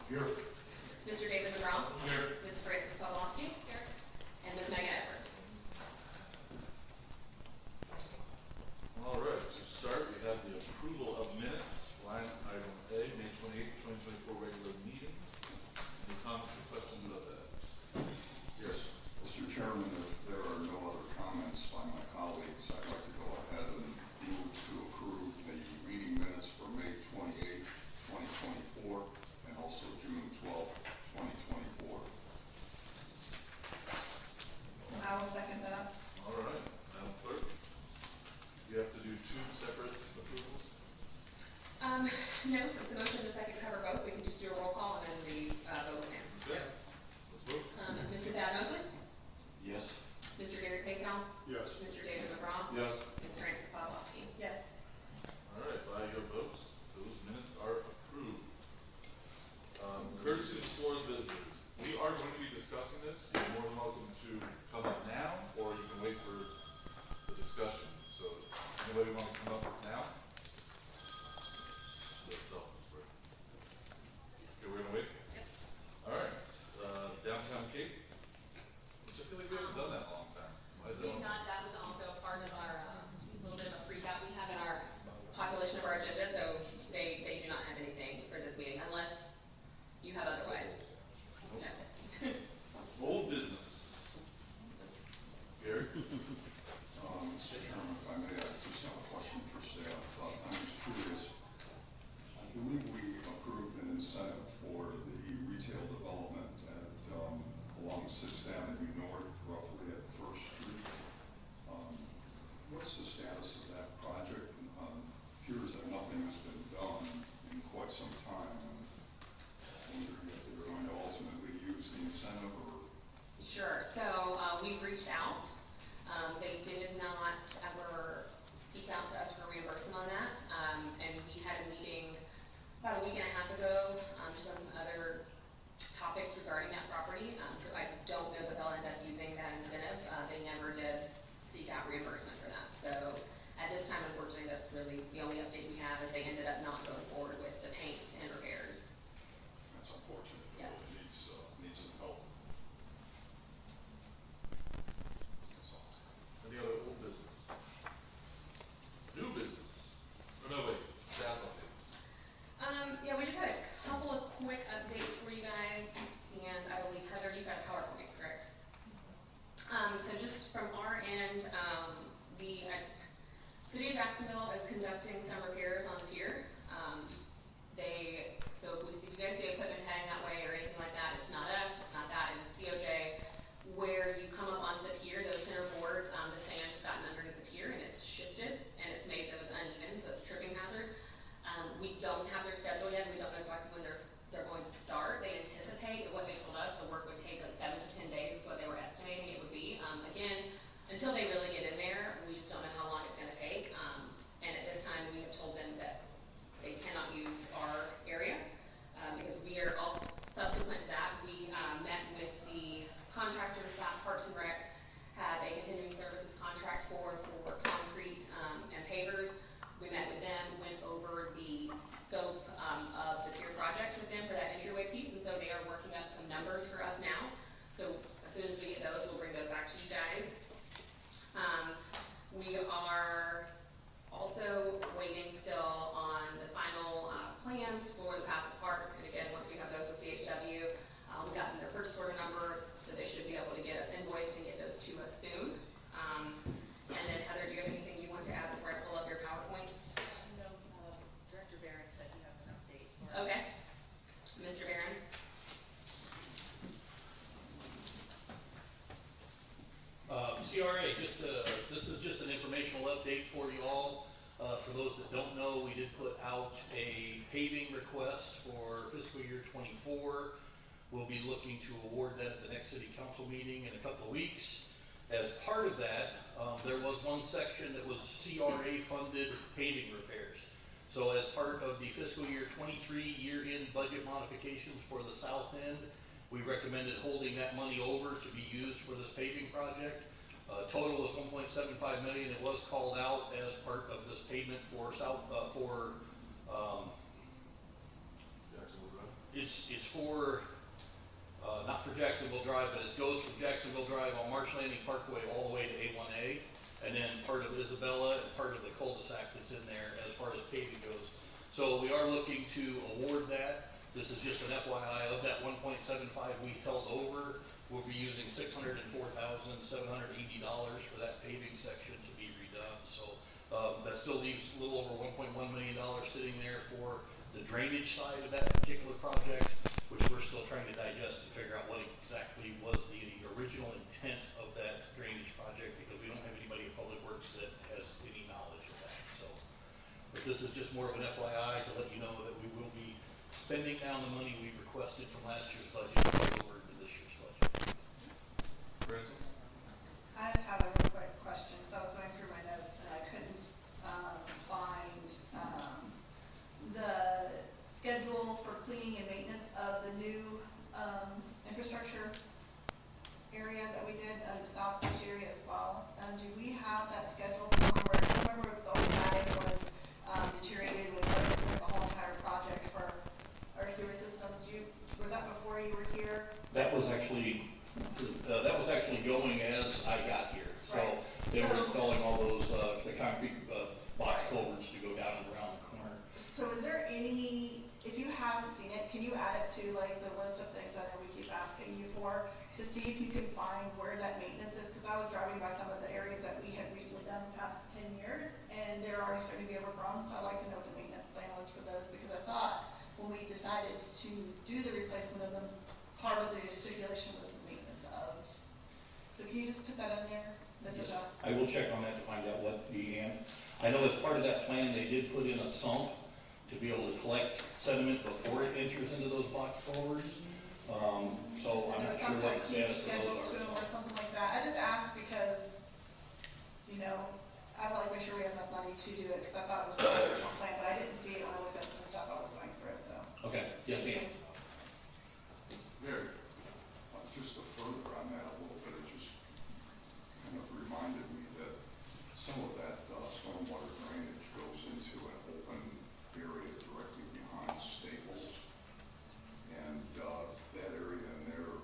Here. Mr. David McGraw. Here. Ms. Frances Pawlowski. Here. And Ms. Megan Edwards. All right, to start, we have the approval of minutes. Line item A, May 28th, 2024 regular meeting. Any comments or questions about that? Yes. Mr. Chairman, if there are no other comments by my colleagues, I'd like to go ahead and move to approve the meeting minutes for May 28th, 2024, and also June 12th, 2024. I will second that. All right, Madam Clerk, you have to do two separate approvals? No, since the motion and the second cover both, we can just do a roll call and then the vote was in. Okay, let's vote. Mr. Thad Mosley, Yes. Mr. Gary Paytown, Yes. Mr. David McGraw, Yes. Ms. Frances Pawlowski. Yes. All right, by your votes, those minutes are approved. Courtesy for the visitors. We are going to be discussing this. You're more than welcome to come up now, or you can wait for the discussion. So, anybody want to come up now? Okay, we're gonna wait? Yep. All right, downtown Cape, which I feel like we haven't done that in a long time. Why is that? We've not, that was also part of our, little bit of a freak out we have in our population of our agenda, so they do not have anything for this meeting unless you have otherwise. No. Old business. Gary? Mr. Chairman, if I may, I just have a question for staff. I'm just curious. I believe we approved an incentive for the retail development at, along 6th Avenue North, roughly at First Street. What's the status of that project? Appears that nothing has been done in quite some time. I'm wondering if they're going to ultimately use the incentive or. Sure, so we've reached out. They did not ever seek out to us for reimbursement on that. And we had a meeting about a week and a half ago, just on some other topics regarding that property. So I don't know that they'll end up using that incentive. They never did seek out reimbursement for that. So at this time, unfortunately, that's really the only update we have is they ended up not going forward with the paint and repairs. That's unfortunate. Yeah. It needs some help. That's all. Any other old business? New business? Oh, no, wait, staff updates. Yeah, we just had a couple of quick updates for you guys, and I believe Heather, you got a PowerPoint, correct? So just from our end, the City of Jacksonville is conducting some repairs on the pier. So if you guys see equipment heading that way or anything like that, it's not us, it's not that, it's COJ. Where you come up onto the pier, those center boards, the sand has gotten underneath the pier and it's shifted and it's made those uneven, so it's a tripping hazard. We don't have their schedule yet. We don't know exactly when they're going to start. They anticipate what they told us the work would take like 7 to 10 days is what they were estimating it would be. Again, until they really get in there, we just don't know how long it's going to take. And at this time, we have told them that they cannot use our area because we are also subsequent to that. We met with the contractors that Parks and Rec had a continuing services contract for concrete and pavers. We met with them, went over the scope of the pier project with them for that entryway piece, and so they are working up some numbers for us now. So as soon as we get those, we'll bring those back to you guys. We are also waiting still on the final plans for the Passive Park, and again, once we have those with CHW, we got their purchase order number, so they should be able to get us invoiced and get those to us soon. And then Heather, do you have anything you want to add before I pull up your PowerPoint? No, Director Barron said he has an update for us. Okay. Mr. Barron? CRA, this is just an informational update for you all. For those that don't know, we did put out a paving request for fiscal year 24. We'll be looking to award that at the next city council meeting in a couple of weeks. As part of that, there was one section that was CRA funded paving repairs. So as part of the fiscal year 23 year-end budget modifications for the south end, we recommended holding that money over to be used for this paving project. Total was 1.75 million. It was called out as part of this payment for It's for, not for Jacksonville Drive, but it goes from Jacksonville Drive on Marsh Landing Parkway all the way to A1A, and then part of Isabella and part of the cul-de-sac that's in there as far as paving goes. So we are looking to award that. This is just an FYI of that 1.75 we held over. We'll be using $604,780 for that paving section to be redone. So that still leaves a little over $1.1 million sitting there for the drainage side of that particular project, which we're still trying to digest and figure out what exactly was the original intent of that drainage project, because we don't have anybody at Public Works that has any knowledge of that. So, but this is just more of an FYI to let you know that we will be spending down the money we requested from last year's budget over to this year's budget. Francis? I just have a real quick question, so I was going through my notes and I couldn't find the schedule for cleaning and maintenance of the new infrastructure area that we did, the South Beach area as well. Do we have that schedule somewhere? I remember the old attic was deteriorated with the whole entire project for our sewer systems. Was that before you were here? That was actually going as I got here. So Right. they were So- installing all those, the concrete box culverts to go down and around the corner. So is there any, if you haven't seen it, can you add it to like the list of things I know we keep asking you for, to see if you can find where that maintenance is? Because I was driving by some of the areas that we had recently done the past 10 years, and they're already starting to be overgrown, so I'd like to know what the maintenance plan was for those, because I thought when we decided to do the replacement of them, part of the stipulation was maintenance of. So can you just put that in there? This is Yes, a, I will check on that to find out what I know as part of that plan, they did put in a sump to be able to collect sediment before it enters into those box culverts. So I'm there not was sure some what kind the of key status schedule of to those them are. or something like that. I just asked because, you know, I would like to make sure we have enough money to do it, because I thought it was part of the original plan, but I didn't see it when I looked at the stuff I was going through, so. Okay, yes ma'am. Gary? Just to further on that a little bit, it just kind of reminded me that some of that stormwater drainage goes into an open area directly behind Staples. And that area in there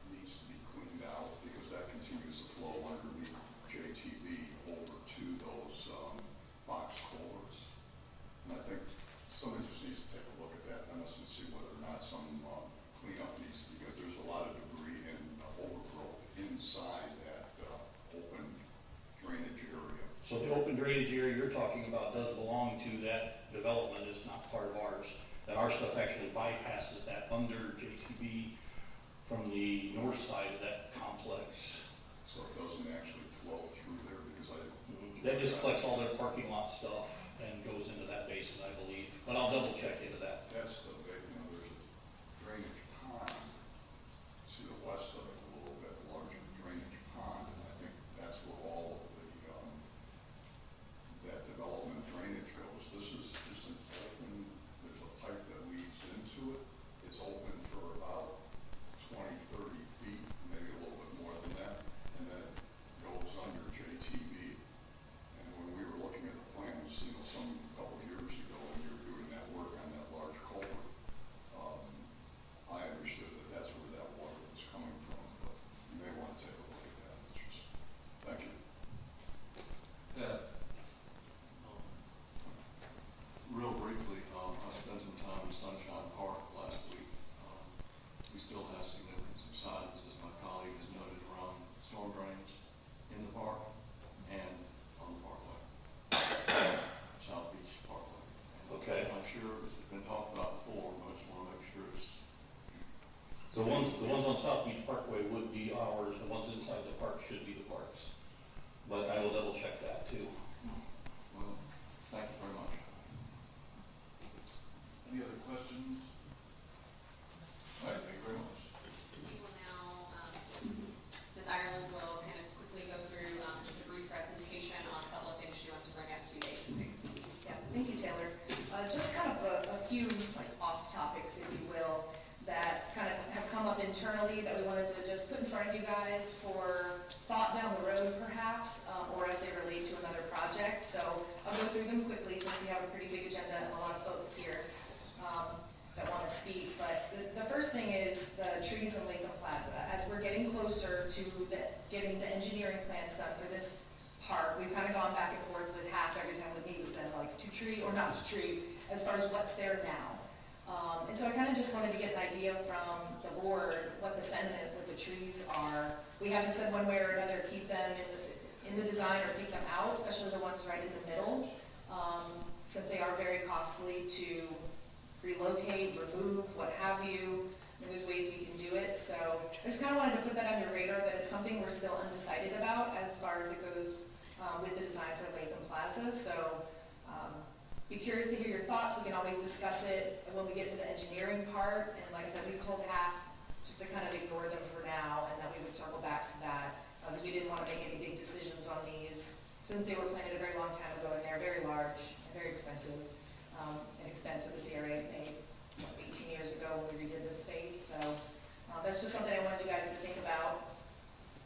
needs to be cleaned out, because that continues to flow underneath JTB over to those box culverts. And I think somebody just needs to take a look at that, Dennis, and see whether or not some cleanup needs, because there's a lot of debris and overgrowth inside that open drainage area. So the open drainage area you're talking about does belong to that development, it's not part of ours. And our stuff actually bypasses that under JTB from the north side of that complex. So it doesn't actually flow through there, because That just collects all their parking lot stuff and goes into that basin, I believe. But I'll double check into that. that's the big, there's a drainage pond. See the west of it, a little bit larger drainage pond, and I think that's where all of the, that development drainage goes. This is just an open, there's a pipe that leads into it. It's open for about 20, 30 feet, maybe a little bit more than that, and then it goes under JTB. And when we were looking at the plans, some couple of years ago, when you were doing that work on that large culvert, I understood that that's where that water was coming from, but you may want to take a look at that. It's just, thank you. Ed? Real briefly, I spent some time in Sunshine Park last week. We still have significant subsidence, as my colleague has noted, around storm drains in the park and on the parkway, South Beach Parkway. And Okay. I'm sure it's been talked about before, but I just want to make sure it's. The ones on South Beach Parkway would be ours, the ones inside the park should be the parks. But I will double check that too. Well, thank you very much. Any other questions? All right, thank you very much. We will now, Ms. Ireland will kind of quickly go through just a brief presentation on a couple of things she wants to bring up to the agency. Yeah, thank you, Taylor. Just kind of a few like off topics, if you will, that kind of have come up internally that we wanted to just put in front of you guys for thought down the road perhaps, or as they relate to another project. So I'll go through them quickly since we have a pretty big agenda and a lot of folks here that want to speak. But first thing is the trees in Latham Plaza. As we're getting closer to getting the engineering plans done for this park, we've kind of gone back and forth with half every time we meet with them, like to tree or not to tree, as far as what's there now. And so I kind of just wanted to get an idea from the board what the sentiment with the trees are. We haven't said one way or another, keep them in the design or take them out, especially the ones right in the middle, since they are very costly to relocate, remove, what have you. There's ways we can do it. So I just kind of wanted to put that on your radar, that it's something we're still undecided about as far as it goes with the design for Latham Plaza. So be curious to hear your thoughts. We can always discuss it when we get to the engineering part. And like I said, we pulled half just to kind of ignore them for now, and that we would circle back to that because we didn't want to make any big decisions on these since they were planted a very long time ago and they're very large and very expensive. An expense that the CRA made 18 years ago when we redid this space. So that's just something I wanted you guys to think about.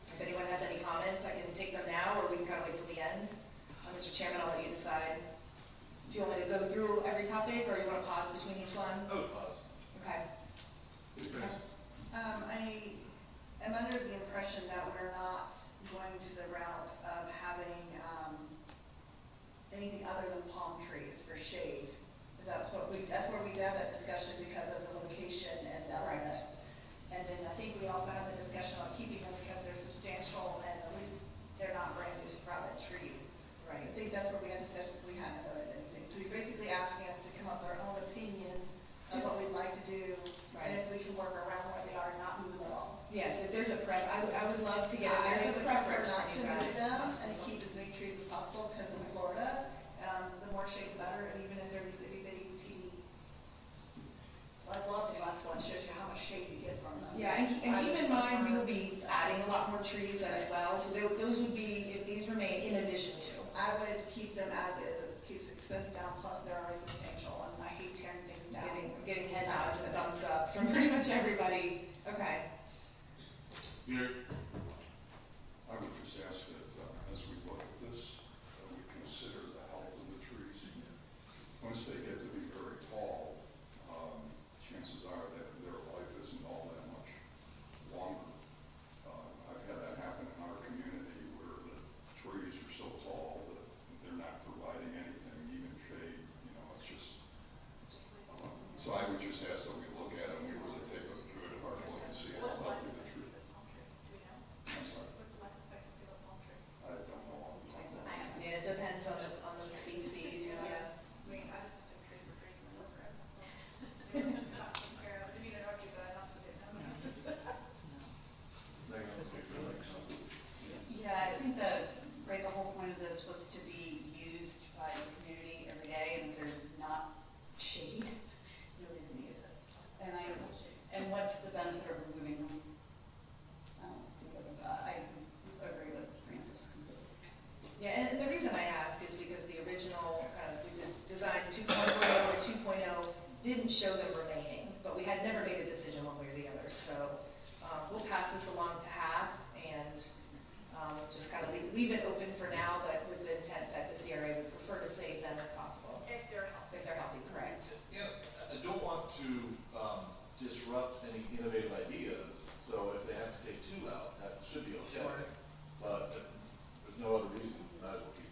If anyone has any comments, I can take them now, or we can kind of wait till the end. Mr. Chairman, I'll let you decide. Do you want me to go through every topic, or you want to pause between each one? I would pause. Okay. I am under the impression that we're not going to the route of having anything other than palm trees for shade. That's where we have that discussion because of the location and the elements. And then I think we also have the discussion on keeping them because they're substantial and at least they're not brand new sprouted trees. Right. I think that's where we had discussion, but we hadn't voted anything. So you're basically asking us to come up with our own opinion of what we'd like to do, Right. and if we can work around where they are and not move them at all. Yes, if there's a I would love to get, if there's a preference not for to you move guys. them and keep as many trees as possible, because in Florida, the more shade the better, and even if they're these itty bitty teeny, well, I'd love to go out to one, shows you how much shade you get from them. Yeah, and keep in mind, we will be adding a lot more trees as well, so those would be, if these remain, in addition to. I would keep them as is, it keeps expense down, plus they're already substantial, and I hate tearing things down. Getting head nods and thumbs up from pretty much everybody. Okay. Peter? I would just ask that as we look at this, that we consider the health of the trees. Once they get to be very tall, chances are that their life isn't all that much longer. I've had that happen in our community where the trees are so tall that they're not providing anything, even shade. It's just, so I would just ask that we look at it and we really take a good hard look and see how healthy the tree. I'm sorry. What's the life expectancy of a palm tree? I don't know off the top of my head. Yeah, it depends on the species, yeah. I mean, I just assume trees were trees and they live forever. Not taken care of. I didn't mean to argue, but I also didn't know. Megan, let's take the next one. Yeah, I think the whole point of this was to be used by the community every day, and if there's not shade, nobody's gonna use it. And what's the benefit of removing them? I don't see what, I agree with Francis completely. Yeah, and the reason I ask is because the original kind of design 2.0 or 2.0 didn't show them remaining, but we had never made a decision one way or the other. So we'll pass this along to half and just kind of leave it open for now, but with the intent that the CRA would prefer to save them if possible. If they're healthy. If they're healthy, correct. I don't want to disrupt any innovative ideas, so if they have to take two out, that should be okay. Sure. But if there's no other reason, might as well keep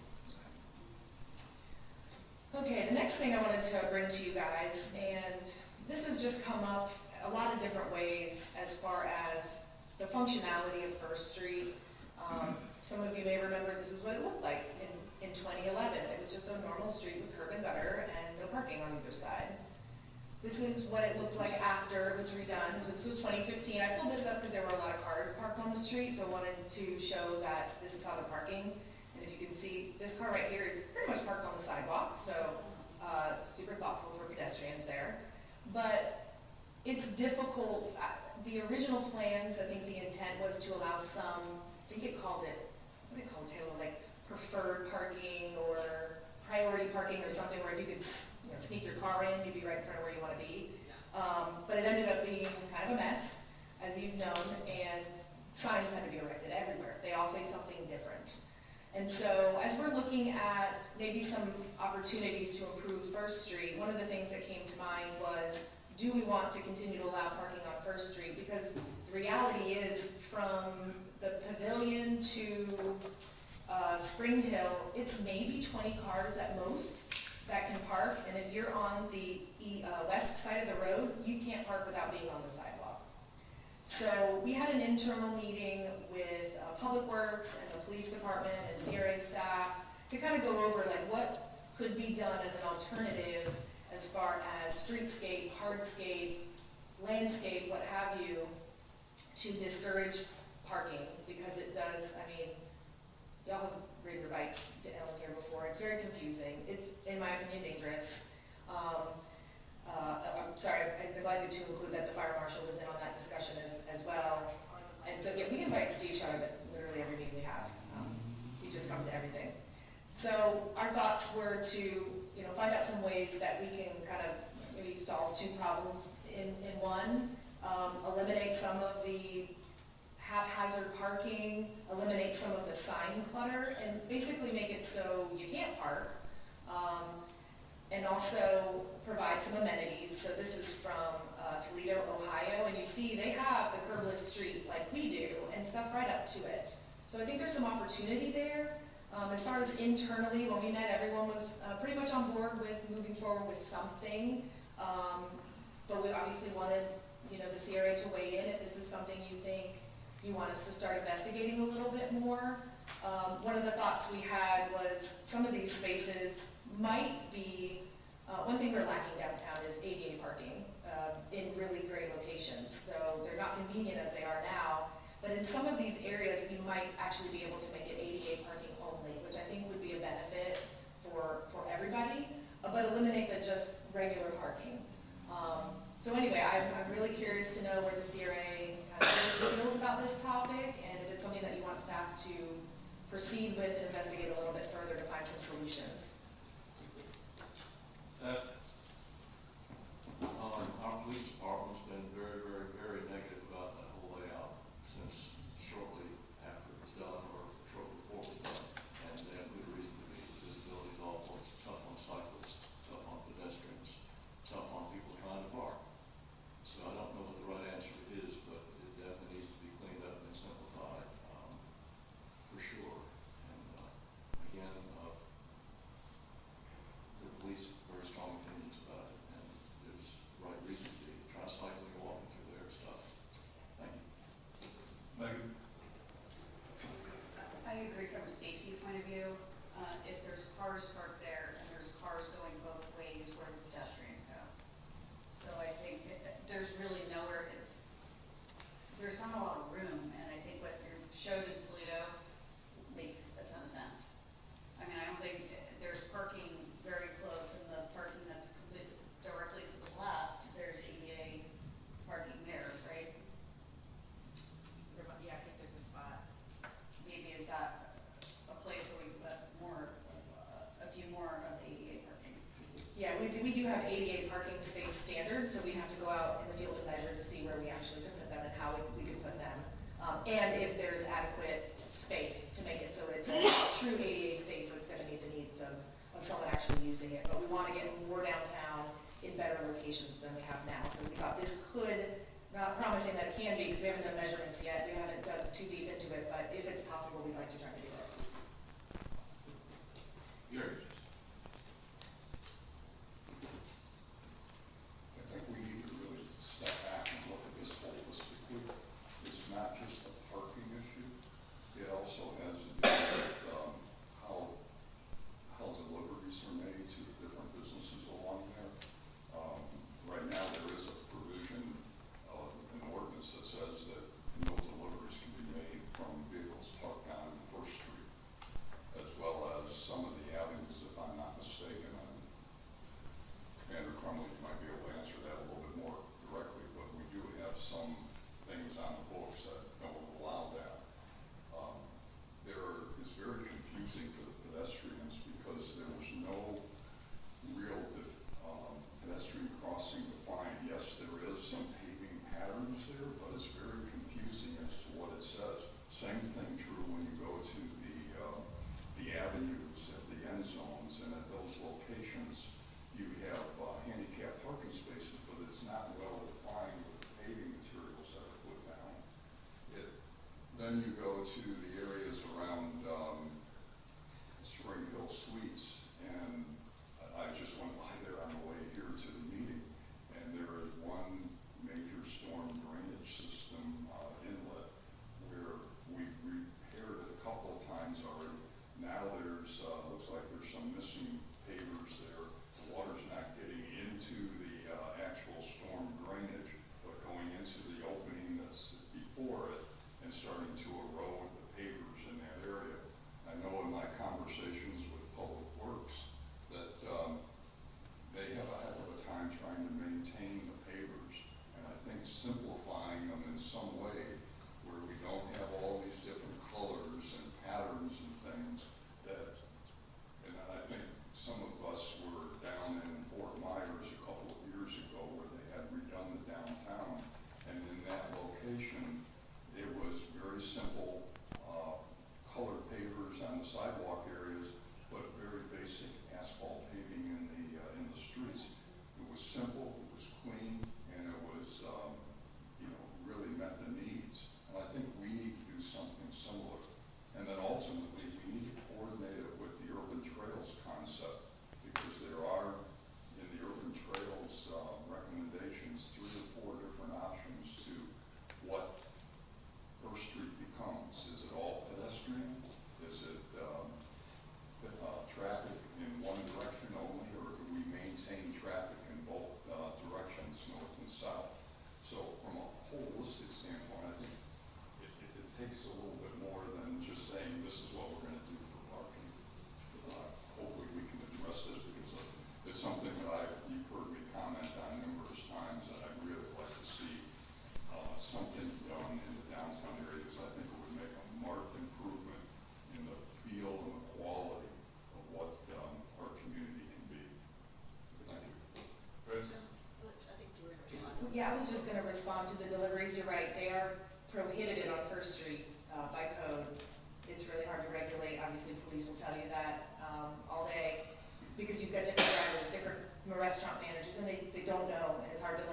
them. Okay, the next thing I wanted to bring to you guys, and this has just come up a lot of different ways as far as the functionality of First Street. Some of you may remember this is what it looked like in 2011. It was just a normal street with curb and gutter and no parking on either side. This is what it looked like after it was redone. So this was 2015. I pulled this up because there were a lot of cars parked on the street, so I wanted to show that this is how the parking. And if you can see, this car right here is pretty much parked on the sidewalk, so super thoughtful for pedestrians there. But it's difficult. The original plans, I think the intent was to allow some, I think it called it, what did it call it, Taylor, like preferred parking or priority parking or something where if you could sneak your car in, you'd be right in front of where you want to be. But it ended up being kind of a mess, as you've known, and signs had to be erected everywhere. They all say something different. And so as we're looking at maybe some opportunities to improve First Street, one of the things that came to mind was do we want to continue to allow parking on First Street? Because the reality is, from the pavilion to Spring Hill, it's maybe 20 cars at most that can park, and if you're on the west side of the road, you can't park without being on the sidewalk. So we had an internal meeting with Public Works and the police department and CRA staff to kind of go over like what could be done as an alternative as far as streetscape, hardscape, landscape, what have you, to discourage parking, because it does, I mean, y'all have ridden your bikes down here before, it's very confusing, it's, in my opinion, dangerous. I'm sorry, I neglected to include that the fire marshal was in on that discussion as well. And so, yeah, we invite Steve Sharp at literally every meeting we have. He just comes to everything. So our thoughts were to, find out some ways that we can kind of maybe solve two problems in one. Eliminate some of the haphazard parking, eliminate some of the sign clutter, and basically make it so you can't park. And also provide some amenities. So this is from Toledo, Ohio, and you see they have the curbless street like we do, and stuff right up to it. So I think there's some opportunity there. As far as internally, when we met, everyone was pretty much on board with moving forward with something. But we obviously wanted, the CRA to weigh in if this is something you think you want us to start investigating a little bit more. One of the thoughts we had was some of these spaces might be, one thing we're lacking downtown is ADA parking in really great locations. So they're not convenient as they are now, but in some of these areas, we might actually be able to make it ADA parking only, which I think would be a benefit for everybody, but eliminate the just regular parking. So anyway, I'm really curious to know where the CRA feels about this topic, and if it's something that you want staff to proceed with and investigate a little bit further to find some solutions. Our police department's been very, very, very negative about that whole layout since shortly after it was done or shortly before it was done. And they have good reason to be. Visibility is awful. It's tough on cyclists, tough on pedestrians, tough on people trying to park. So I don't know what the right answer is, but it definitely needs to be cleaned up and simplified, for sure. And again, the police have very strong opinions about it, and there's right reason to be. Try cycling or walking through there and stuff. Thank you. Megan? I agree from a safety point of view. If there's cars parked there and there's cars going both ways, where do pedestrians go? So I think there's really nowhere, there's not a lot of room, and I think what you showed in Toledo makes a ton of sense. I mean, I don't think there's parking very close, and the parking that's completely directly to the left, there's ADA parking there, right? Yeah, I think there's a spot. Maybe is that a place where we can put a few more of the ADA parking? Yeah, we do have ADA parking space standards, so we have to go out in the field and measure to see where we actually could put them and how we could put them. And if there's adequate space to make it so it's a true ADA space that's gonna meet the needs of someone actually using it. But we wanna get more downtown in better locations than we have now. So we thought this could, not promising that it can be, because we haven't done measurements yet, we haven't dug too deep into it, but if it's possible, we'd like to try to do it. Gary? I think we need to really step back and look at this holistically. It's not just a parking issue. It also has to do with how deliveries are made to the different businesses along there. Right now, there is a provision of an ordinance that says that no deliveries can be made from vehicles parked on First Street, as well as some of the avenues And in that location, it was very simple, colored pavers on the sidewalk areas, but very basic asphalt paving in the streets. It was simple, it was clean, and it was, really met the needs. And I think we need to do something similar. And then ultimately, we need to coordinate it with the urban trails concept, because there are, in the urban trails recommendations, 3 or 4 different options to what First Street becomes. Is it all pedestrian? Is it traffic in one direction only, or do we maintain traffic in both directions, north and south? So from a holistic standpoint, I think it takes a little bit more than just saying this is what we're going to do for parking. Hopefully we can address this, because it's something that you've heard me comment on numerous times, and I'd really like to see something done in the downtown area, because I think it would make a marked improvement in the feel and the quality of what our community can be. Thank you. Francis? I think you were going to respond. Yeah, I was just gonna respond to the deliveries, you're right, they are prohibited on First Street, by code. It's really hard to regulate, obviously police will tell you that, all day, because you've got different drivers, different restaurant managers, and they don't know, and it's hard to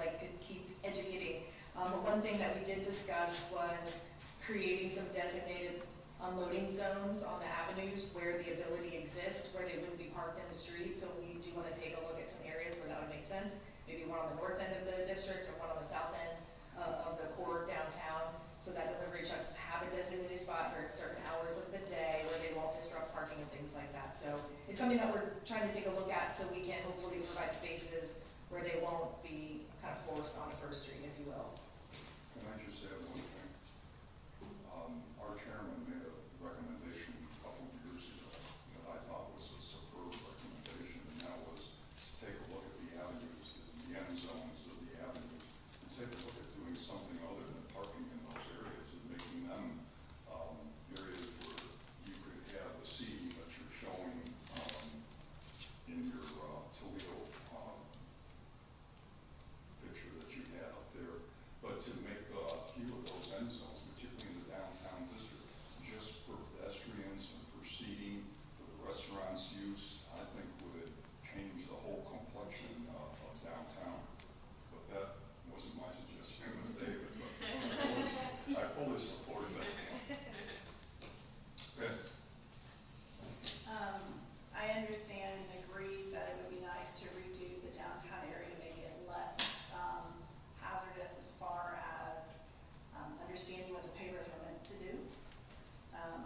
keep educating. But one thing that we did discuss was creating some designated unloading zones on the avenues where the ability exists, where they wouldn't be parked in the street, so we do wanna take a look at some areas where that would make sense. Maybe one on the north end of the district, or one on the south end of the core downtown, so that delivery trucks have a designated spot during certain hours of the day where they won't disrupt parking and things like that. So it's something that we're trying to take a look at, so we can hopefully provide spaces where they won't be kind of forced onto First Street, if you will. Can I just add one thing? Our chairman made a recommendation a couple of years ago that I thought was a superb recommendation, and that was to take a look at the avenues, the end zones of the avenues, and take a look at doing something other than parking in those areas, and making them areas where you could have the seating that you're showing in your Toledo picture that you had up there, but to make a few of those end zones, particularly in the downtown district, just for pedestrians and for seating, for the restaurants' use, I think would change the whole complexion of downtown. But that wasn't my suggestion, it was David's, but I fully support that. Francis? I understand and agree that it would be nice to redo the downtown area, make it less hazardous as far as understanding what the pavers are meant to do.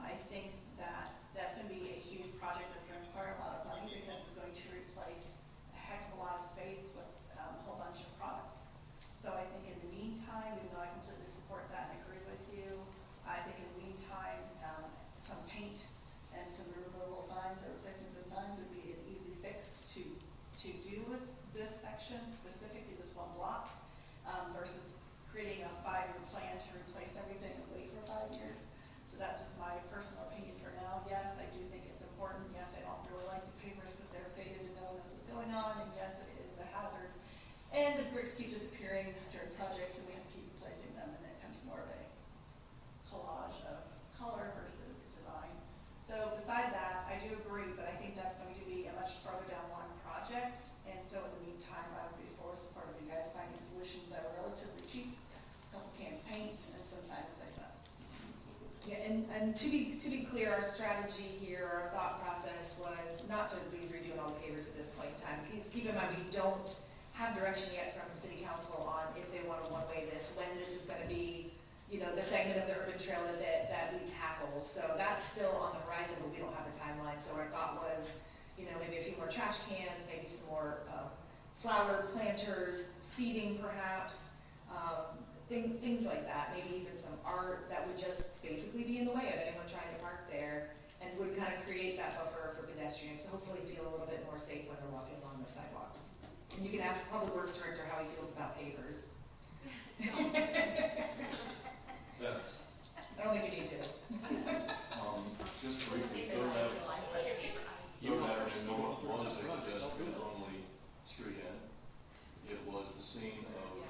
I think that that's going to be a huge project that's going to require a lot of money, because it's going to replace a heck of a lot of space with a whole bunch of products. So I think in the meantime, even though I completely support that and agree with you, I think in the meantime, some paint and some removable signs or replacements of signs would be an easy fix to do with this section, specifically this one block, versus creating a 5-year plan to replace everything and wait for 5 years. So that's just my personal opinion for now. Yes, I do think it's important. Yes, I don't really like the papers because they're faded and no one knows what's going on. And yes, it is a hazard. And the bricks keep disappearing during projects, and we have to keep replacing them, and it becomes more of a collage of color versus design. So beside that, I do agree, but I think that's going to be a much farther down the line project. And so in the meantime, I would be for support of you guys finding solutions that are relatively cheap, a couple cans of paint and some sign replacements. Yeah, and to be clear, our strategy here, our thought process was not to be redoing all the pavers at this point in time. Please keep in mind, we don't have direction yet from City Council on if they want to one-way this, when this is going to be, the segment of the urban trail that we tackle. So that's still on the horizon, but we don't have a timeline. So our thought was, maybe a few more trash cans, maybe some more flower planters, seeding perhaps, things like that. Maybe even some art that would just basically be in the way of anyone trying to park there, and would kind of create that buffer for pedestrians to hopefully feel a little bit more safe when they're walking along the sidewalks. And you can ask Public Works Director how he feels about pavers. Yes. I don't think you need to. Just briefly, Third Avenue North was a pedestrian-only street end. It was the scene of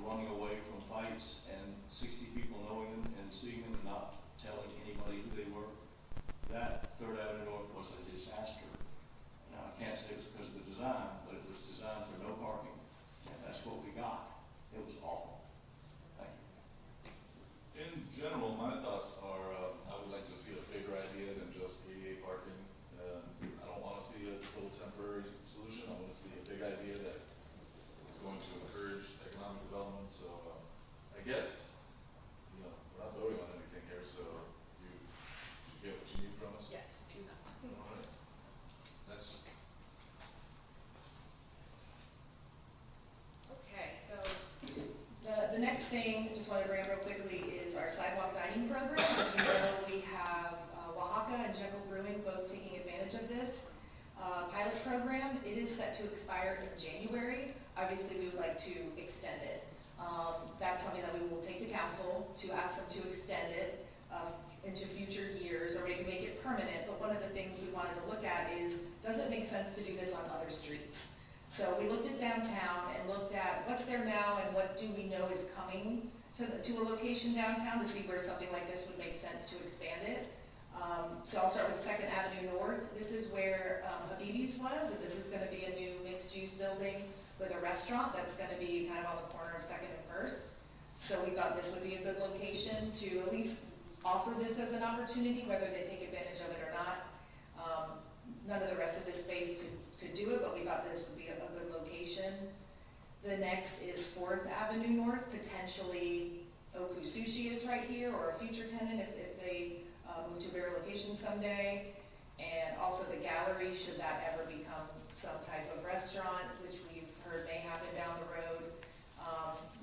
running away from fights and 60 people knowing them and seeing them and not telling anybody who they were. That 3rd Avenue North was a disaster. Now, I can't say it was because of the design, but it was designed for no parking, and that's what we got. It was awful. Thank you. In general, my thoughts are, I would like to see a bigger idea than just ADA parking. I don't want to see a little temporary solution. I want to see a big idea that is going to encourage economic development. So I guess, you know, we're not voting on anything here, so you get what you need from us? Yes, exactly. All right. Next. Okay, so the next thing, just want to bring up real quickly, is our sidewalk dining program. As you know, we have Oaxaca and Jekyll Brewing both taking advantage of this pilot program. It is set to expire in January. Obviously, we would like to extend it. That's something that we will take to council to ask them to extend it into future years or maybe make it permanent. But one of the things we wanted to look at is, does it make sense to do this on other streets? So we looked at downtown and looked at what's there now and what do we know is coming to a location downtown to see where something like this would make sense to expand it. So I'll start with 2nd Avenue North. This is where Habibi's was, and this is going to be a new mixed-use building with a restaurant that's going to be kind of on the corner of 2nd and 1st. So we thought this would be a good location to at least offer this as an opportunity, whether they take advantage of it or not. None of the rest of this space could do it, but we thought this would be a good location. The next is 4th Avenue North. Potentially Oku Sushi is right here, or a future tenant if they move to a bigger location someday. And also the gallery, should that ever become some type of restaurant, which we've heard may happen down the road.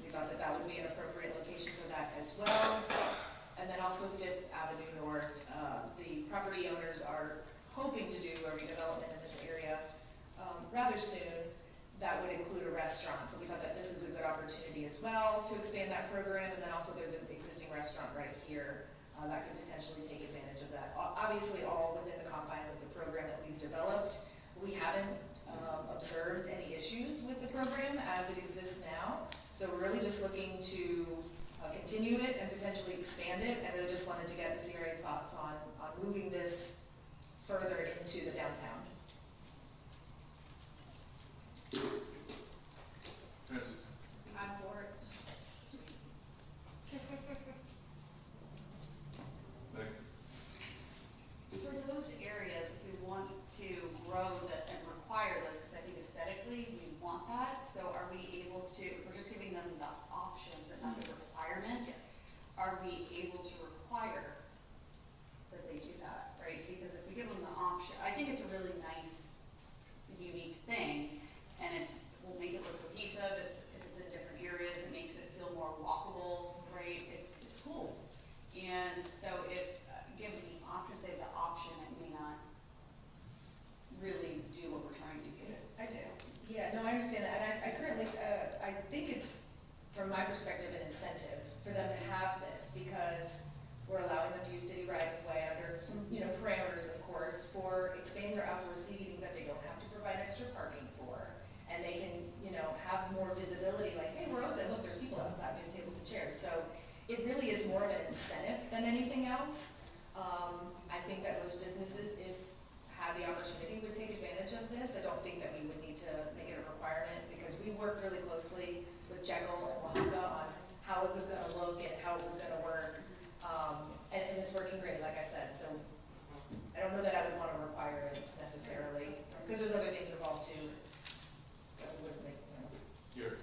We thought that that would be an appropriate location for that as well. And then also 5th Avenue North. The property owners are hoping to do a redevelopment in this area rather soon. That would include a restaurant. So we thought that this is a good opportunity as well to expand that program. And then also there's an existing restaurant right here that could potentially take advantage of that. Obviously all within the confines of the program that we've developed. We haven't observed any issues with the program as it exists now. So we're really just looking to continue it and potentially expand it. And really just wanted to get the CRA's thoughts on moving this further into the downtown. Francis. I'm for it. Nick. For those areas, if we want to grow that and require this, because I think aesthetically we want that, so are we able to, we're just giving them the option, but not the requirement? Are we able to require that they do that, right? Because if we give them the option, I think it's a really nice, unique thing, and will make it look cohesive, it's in different areas, it makes it feel more walkable, right? It's cool. And so if given the option, if they have the option, it may not really do what we're trying to get. I do. Yeah, no, I understand that. And I currently, I think it's, from my perspective, an incentive for them to have this because we're allowing them to use city right of way under some, parameters, of course, for expanding their outdoor seating that they don't have to provide extra parking for. And they can, have more visibility, like, hey, we're open, look, there's people outside, we have tables and chairs. So it really is more of an incentive than anything else. I think that most businesses, if had the opportunity, would take advantage of this. I don't think that we would need to make it a requirement because we worked really closely with Jekyll and Oaxaca on how it was gonna look and how it was gonna work. And it's working great, like I said. So I don't know that I would wanna require it necessarily because there's other things involved too. That we wouldn't make, Gary.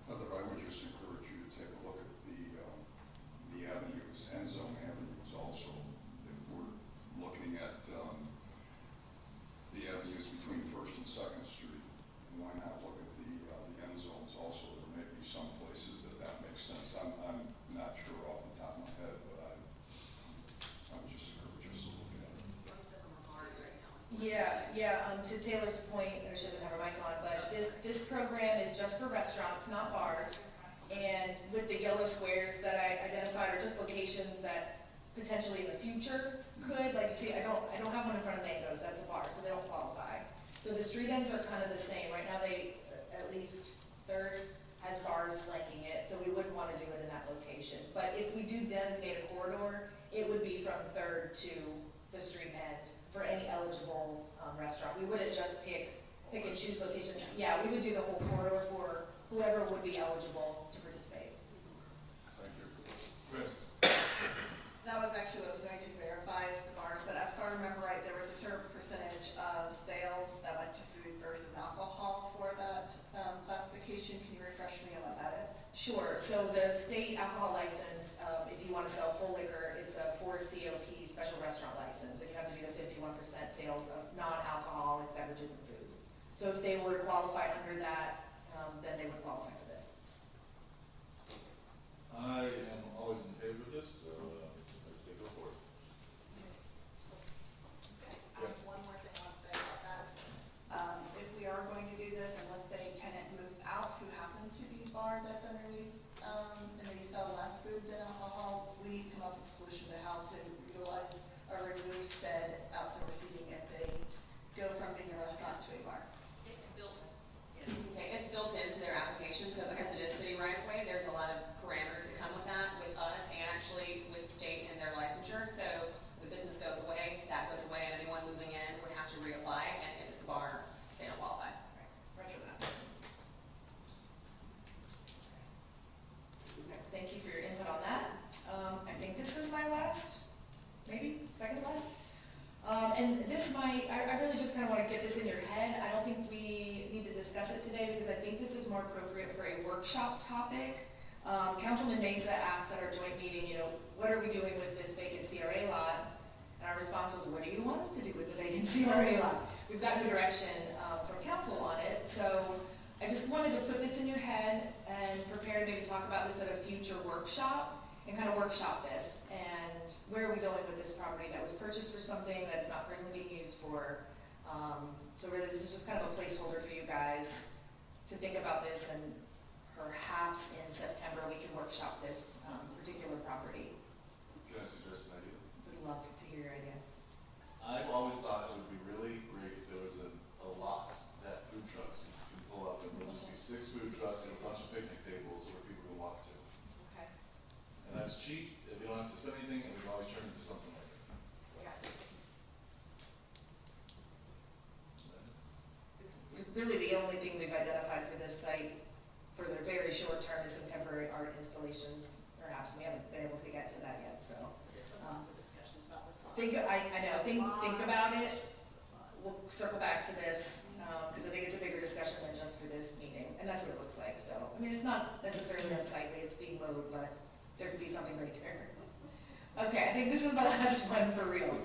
Heather, I would just encourage you to take a look at the avenues, end zone avenues also. If we're looking at the avenues between 1st and 2nd Street, why not look at the end zones also? There may be some places that makes sense. I'm not sure off the top of my head, but I would just encourage us to look at it. Let's look on the bars right now. Yeah. To Taylor's point, she doesn't have her mic on, but this program is just for restaurants, not bars. And with the yellow squares that I identified are just locations that potentially in the future could, like you see, I don't have one in front of Mango's, that's a bar, so they don't qualify. So the street ends are kind of the same. Right now at least 3rd has as bars flanking it, so we wouldn't wanna do it in that location. But if we do designate a corridor, it would be from Third to the street end for any eligible, restaurant. We wouldn't just pick and choose locations. Yeah, we would do the whole corridor for whoever would be eligible to participate. Thank you. Chris? That was actually what I was going to verify is the bars, but if I remember right, there was a certain percentage of sales that went to food versus alcohol for that classification. Can you refresh me on what that is? Sure, so the state alcohol license, if you wanna sell full liquor, it's a 4 COP special restaurant license, and you have to do the 51% sales of non-alcoholic beverages and food. So if they were qualified under that, then they would qualify for this. I am always in favor of this, so I say go for it. There's one more thing I want to say about that. If we are going to do this, and let's say tenant moves out who happens to be bar that's underneath, and they sell less food than alcohol, we need to come up with a solution to how to utilize or remove said outdoor seating if they go from being a restaurant to a bar. It's built, It's built into their application, so because it is city right of way, there's a lot of parameters that come with that, with us and actually with the state and their licensure. So the business goes away, that goes away, and anyone moving in would have to reapply, and if it's a bar, they don't qualify. Roger that. Thank you for your input on that. I think this is my last, maybe second last. And this might, I really just kind of want to get this in your head. I don't think we need to discuss it today because I think this is more appropriate for a workshop topic. Councilman Mesa asked at our joint meeting, what are we doing with this vacant CRA lot? And our response was, what do you want us to do with the vacant CRA lot? We've got new direction from council on it, so I just wanted to put this in your head and prepare to maybe talk about this at a future workshop and kind of workshop this. And where are we going with this property that was purchased for something that's not currently being used for? So really, this is just kind of a placeholder for you guys to think about this, and perhaps in September we can workshop this particular property. Can I suggest an idea? Would love to hear your idea. I've always thought it would be really great if there was a lot that food trucks you can pull up, and there'll just be 6 food trucks and a bunch of picnic tables where people can walk to. Okay. And that's cheap, and we don't have to spend anything, and we can always turn it into something like that. Because really the only thing we've identified for this site for the very short term is some temporary art installations, perhaps. We haven't been able to get to that yet, so. lots of discussions about this. Think about it. We'll circle back to this, because I think it's a bigger discussion than just for this meeting, and that's what it looks like. So, I mean, it's not necessarily unsightly, it's being mowed, but there could be something right there. Okay, I think this is my last one for real.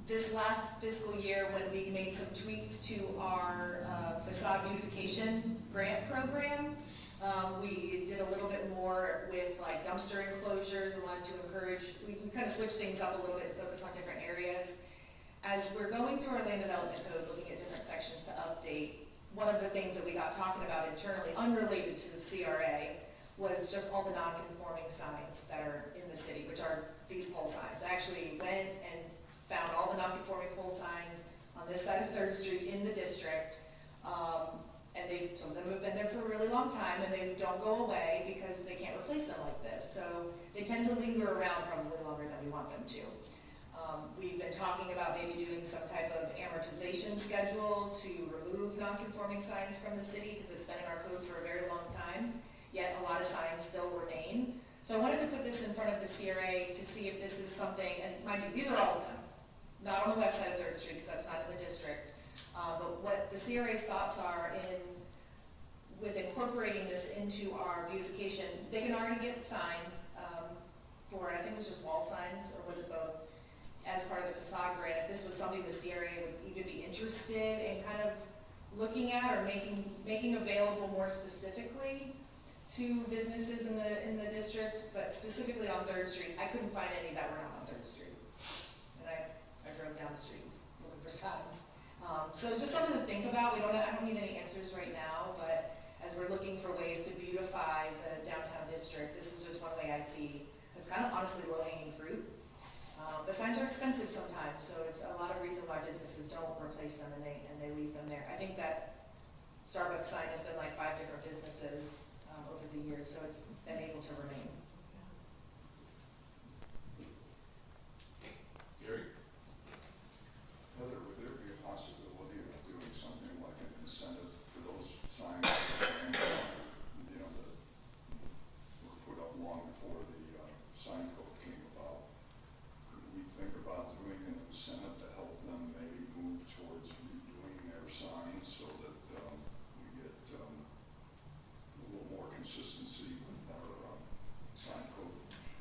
This last fiscal year, when we made some tweaks to our facade beautification grant program, we did a little bit more with like dumpster enclosures and wanted to encourage, we kind of switched things up a little bit to focus on different areas. As we're going through our land development code, looking at different sections to update, one of the things that we got talking about internally, unrelated to the CRA, was just all the non-conforming signs that are in the city, which are these pole signs. I actually went and found all the non-conforming pole signs on this side of 3rd Street in the district. And some of them have been there for a really long time, and they don't go away because they can't replace them like this. So they tend to linger around probably longer than we want them to. We've been talking about maybe doing some type of amortization schedule to remove non-conforming signs from the city, because it's been in our code for a very long time, yet a lot of signs still remain. So I wanted to put this in front of the CRA to see if this is something, and mind you, these are all of them, not on the west side of 3rd Street, because that's not in the district. But what the CRA's thoughts are with incorporating this into our beautification. They can already get signed for, I think it was just wall signs, or was it both, as part of the facade grant. If this was something the CRA would even be interested in kind of looking at or making available more specifically to businesses in the district, but specifically on 3rd Street. I couldn't find any that were not on 3rd Street. And I drove down the street looking for signs. So it's just something to think about. I don't need any answers right now, but as we're looking for ways to beautify the downtown district, this is just one way I see. It's kind of honestly low-hanging fruit. The signs are expensive sometimes, so it's a lot of reason why businesses don't replace them and they leave them there. I think that Starbucks sign has been like 5 different businesses over the years, so it's been able to remain. Gary? Heather, would there be a possibility of doing something like an incentive for those signs, and, you know, that were put up long before the sign code came about? Could we think about doing an incentive to help them maybe move towards redoing their signs so that we get a little more consistency with our sign code?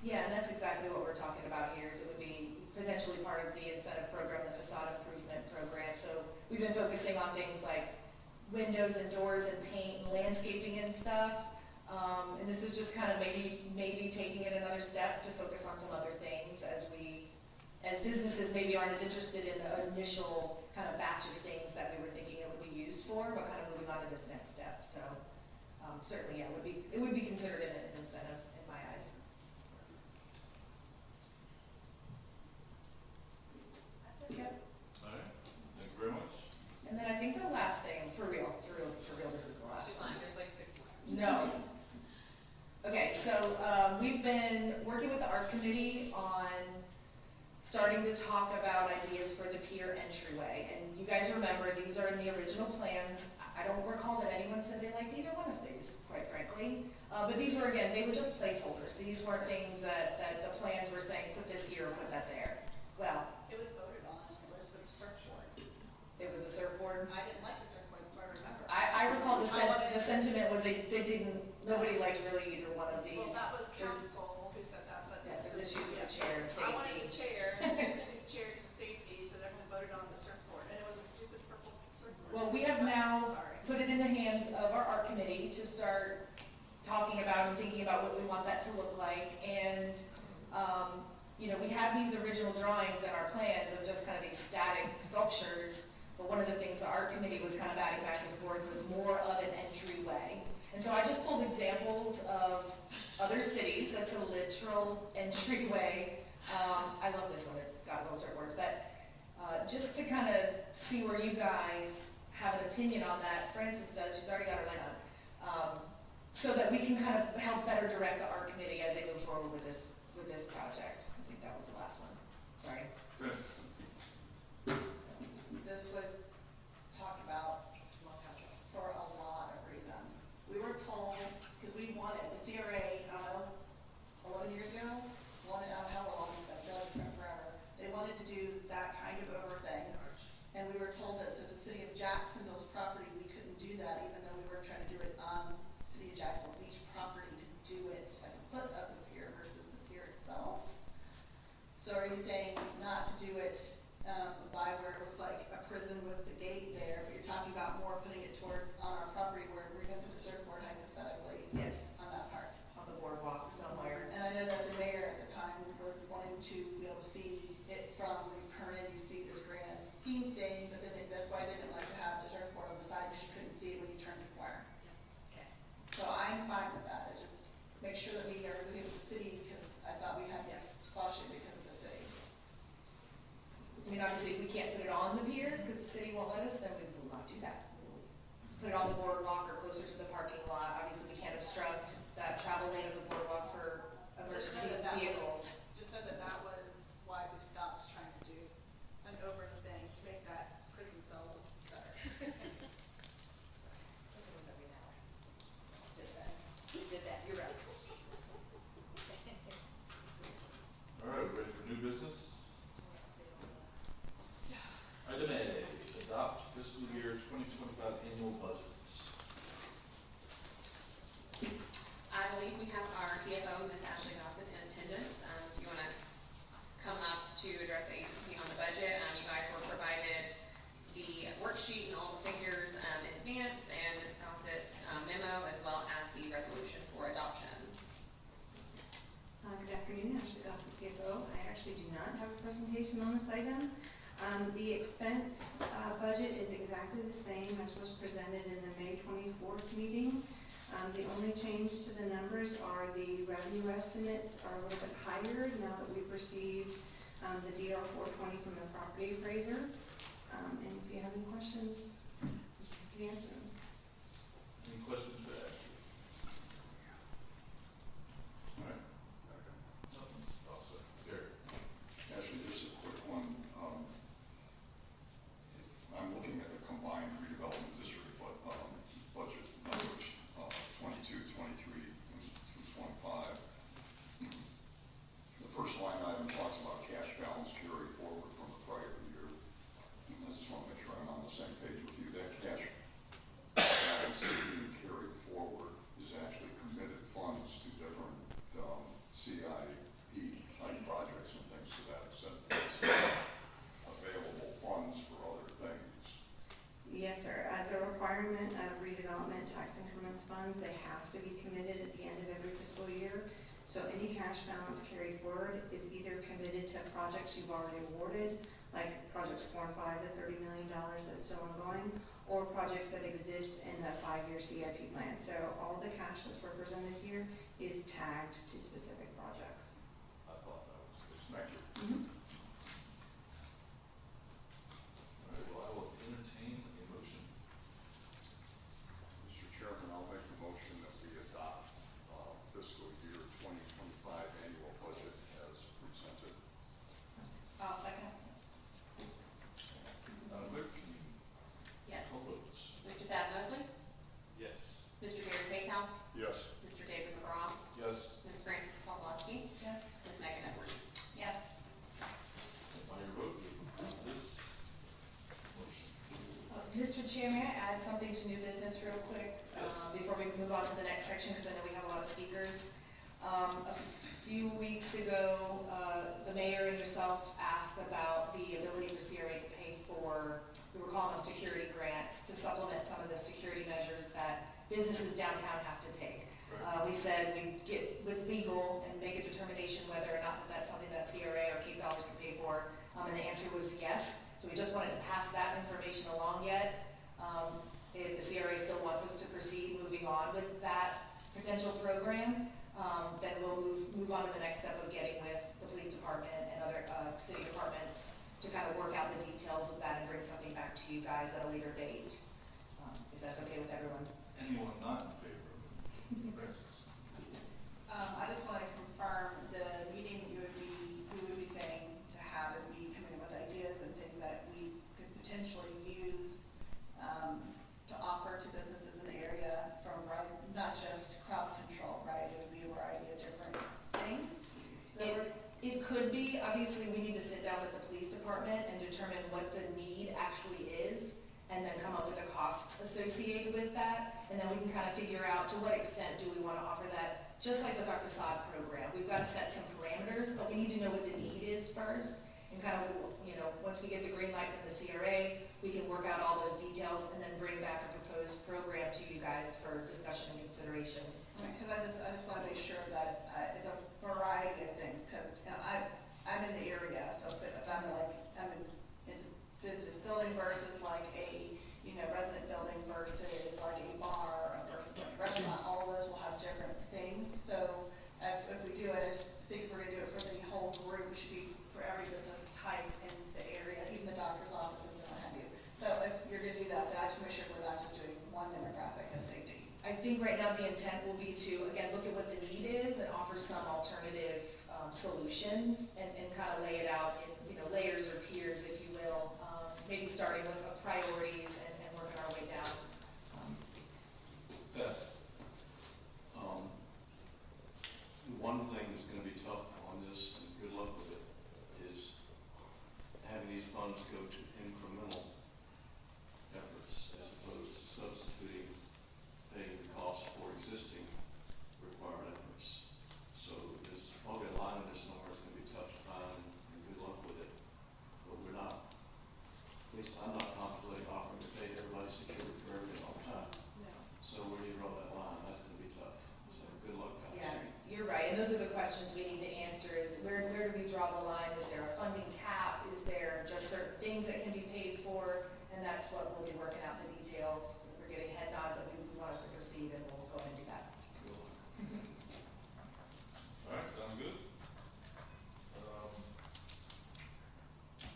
Yeah, and that's exactly what we're talking about here, is it would be potentially part of the incentive program, the facade improvement program. So we've been focusing on things like windows and doors and paint and landscaping and stuff. And this is just kind of maybe taking it another step to focus on some other things as businesses maybe aren't as interested in the initial kind of batch of things that we were thinking it would be used for, but kind of moving on to this next step. So certainly, yeah, it would be considered an incentive in my eyes. Yep. All right, thank you very much. And then I think the last thing, for real, this is the last It's one. fine, there's like 6 more. No. Okay, so we've been working with the art committee on starting to talk about ideas for the pier entryway. And you guys remember, these are in the original plans. I don't recall that anyone said they liked either one of these, quite frankly. But these were, again, they were just placeholders. These weren't things that the plans were saying, put this here or put that there. Well, It was voted on, it was a surfboard. it was a surfboard. I didn't like the surfboard, so I remember. I recall the sentiment was they nobody liked really either one of these. Well, that was There's- council who said that, but. Yeah, there's issues with the chair and I wanted safety. the chair, the chair to safety, so everyone voted on the surfboard, and it was a stupid purple surfboard. Well, we have now Sorry. put it in the hands of our art committee to start talking about and thinking about what we want that to look like. And, you know, we have these original drawings in our plans of just kind of these static sculptures. But one of the things the art committee was kind of batting back and forth was more of an entryway. And so I just pulled examples of other cities. That's a literal entryway. I love this one. It's got little surfboards. But just to kind of see where you guys have an opinion on that, Frances does. She's already got her light on. So that we can kind of help better direct the art committee as they move forward with this project. I think that was the last one. Sorry. Francis? This was talked about for a lot of reasons. We were told, because we wanted, the CRA, 11 years ago, wanted, I don't know how long it's been forever, they wanted to do that kind of over thing. And we were told that since the city of Jacksonville's property, we couldn't do that, even though we were trying to do it on city of Jacksonville Beach property to do it at the foot of the pier versus the pier itself. So are you saying not to do it by where it looks like a prison with the gate there, but you're talking about more putting it towards on our property where we're gonna put the surfboard hypothetically Yes, on that part? on the boardwalk somewhere. And I know that the mayor at the time was wanting to be able to see it from Kernan, you see this grand scheme thing, but then that's why they didn't like to have the surfboard on the side, because you couldn't see it when you turned the corner. So I'm fine with that, I just make sure that we are doing it with the city, because I thought we had to squash it because of the city. I mean, obviously, if we can't put it on the pier because the city won't let us, then we will not do that. Put it on the boardwalk or closer to the parking lot. Obviously, we can't obstruct that travel lane of the boardwalk for emergency vehicles. Just know that that was why we stopped trying to do an over the thing, to make that prison cell look better. We did that, you're right. All right, ready for new business? Item A, adopt fiscal year 2025 annual budgets. I believe we have our CFO, Ms. Ashley Gossett, in attendance. If you want to come up to address the agency on the budget, you guys were provided the worksheet and all the figures in advance, and Ms. Gossett's memo, as well as the resolution for adoption. Good afternoon, Ashley Gossett, CFO. I actually do not have a presentation on this item. The expense budget is exactly the same as was presented in the May 24th meeting. The only change to the numbers are the revenue estimates are a little bit higher now that we've received the DR 420 from the property appraiser. And if you have any questions, I can answer them. funds, they have to be committed at the end of every fiscal year. So any cash balance carried forward is either committed to projects you've already awarded, like projects 4 and 5, the $30 million that's still ongoing, or projects that exist in the 5-year CIP plan. So all the cash that's represented here is tagged to specific projects. I thought that was good. Thank you. All right, well, I will entertain a motion. Mr. Chairman, I'll make a motion that we adopt fiscal year 2025 annual budget as presented. I'll second. Madam Clerk, can you Yes. call votes? Mr. Thad Mosley? Yes. Mr. Gary Paytown? Yes. Mr. David McGraw? Yes. Ms. Francis Pawlowski? Yes. Ms. Megan Edwards? Yes. And by your vote, we approve this motion. Mr. Chair, may I add something to new business real quick? Yes. Before we move on to the next section, because I know we have a lot of speakers. A few weeks ago, the mayor and yourself asked about the ability for CRA to pay for, we were calling them security grants, to supplement some of the security measures that businesses downtown have to take. We said we'd get with legal and make a determination whether or not that's something that CRA or Cape Dollars can pay for. And the answer was yes. So we just wanted to pass that information along yet. If the CRA still wants us to proceed moving on with that potential program, then we'll move on to the next step of getting with the police department and other city departments to kind of work out the details of that and bring something back to you guys at a later date, if that's okay with everyone. Anyone not in favor of it? Francis? I just want to confirm the meeting we would be saying to have and be coming up with ideas and things that we could potentially use to offer to businesses in the area from, not just crowd control, right? It would be a variety of different things. It could be, obviously, we need to sit down with the police department and determine what the need actually is, and then come up with the costs associated with that, and then we can kind of figure out to what extent do we want to offer that, just like with our facade program. We've got to set some parameters, but we need to know what the need is first, and kind of, once we get the green light from the CRA, we can work out all those details and then bring back a proposed program to you guys for discussion and consideration. Because I just want to make sure that it's a variety of things, because, I'm in the area, so if I'm it's a business building versus like a, resident building versus like a bar versus like a restaurant, all of those will have different things. So if we do it, I just think if we're gonna do it for the whole group, it should be for every business type in the area, even the doctor's offices and what have you. So if you're gonna do that, then I just make sure we're not just doing one demographic of safety. I think right now the intent will be to, again, look at what the need is and offer some alternative solutions and kind of lay it out in, layers or tiers, if you will, maybe starting with priorities and working our way down. Beth? The one thing that's gonna be tough on this, and good luck with it, is having these funds go to incremental efforts as opposed to substituting paying the cost for existing required efforts. So there's probably a line in this somewhere that's gonna be tough to find, and good luck with it. But we're not, at least I'm not contemplating offering to pay everybody security for everything all the time. No. So where do you draw that line? That's gonna be tough. So good luck, guys. Yeah, you're right, and those are the questions we need to answer is where do we draw the line? Is there a funding cap? Is there just certain things that can be paid for? And that's what we'll be working out the details. We're getting head nods that we want us to proceed, and we'll go ahead and do that. Good luck. All right, sounds good.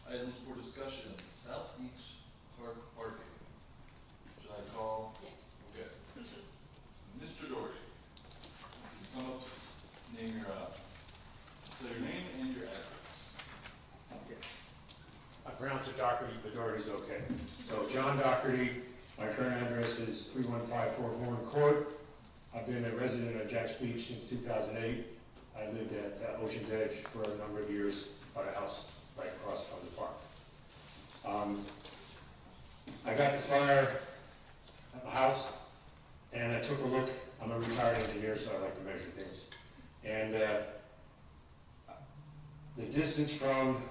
Items for discussion, South Beach Park parking. Should I call? Yes. Okay. Mr. Doherty, come up, name your, say your name and your address. I pronounce it Doherty, but Doherty's okay. So John Doherty, my current address is 3154 Horn Court. I've been a resident of Jack's Beach since 2008. I lived at Ocean's Edge for a number of years, bought a house right across from the park. I got the flyer at my house, and I took a look. I'm a retired engineer, so I like to measure things. And the distance from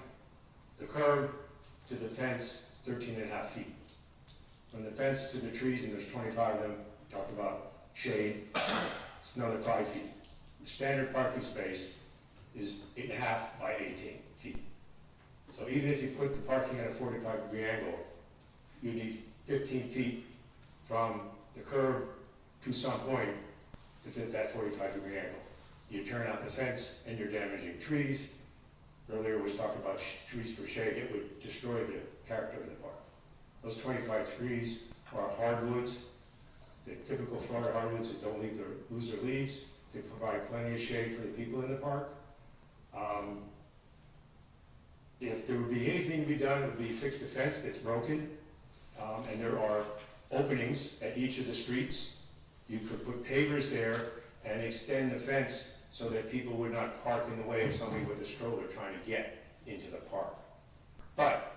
the curb to the fence is 13.5 feet. From the fence to the trees, and there's 25 of them, talked about shade, it's another 5 feet. The standard parking space is 8.5 by 18 feet. So even if you put the parking at a 45-degree angle, you need 15 feet from the curb to some point to fit that 45-degree angle. You turn out the fence and you're damaging trees. Earlier was talking about trees for shade. It would destroy the character of the park. Those 25 trees are hardwoods, the typical Florida hardwoods that don't lose their leaves. They provide plenty of shade for the people in the park. If there would be anything to be done, it would be fix the fence that's broken. And there are openings at each of the streets. You could put pavers there and extend the fence so that people would not park in the way of somebody with a stroller trying to get into the park. But,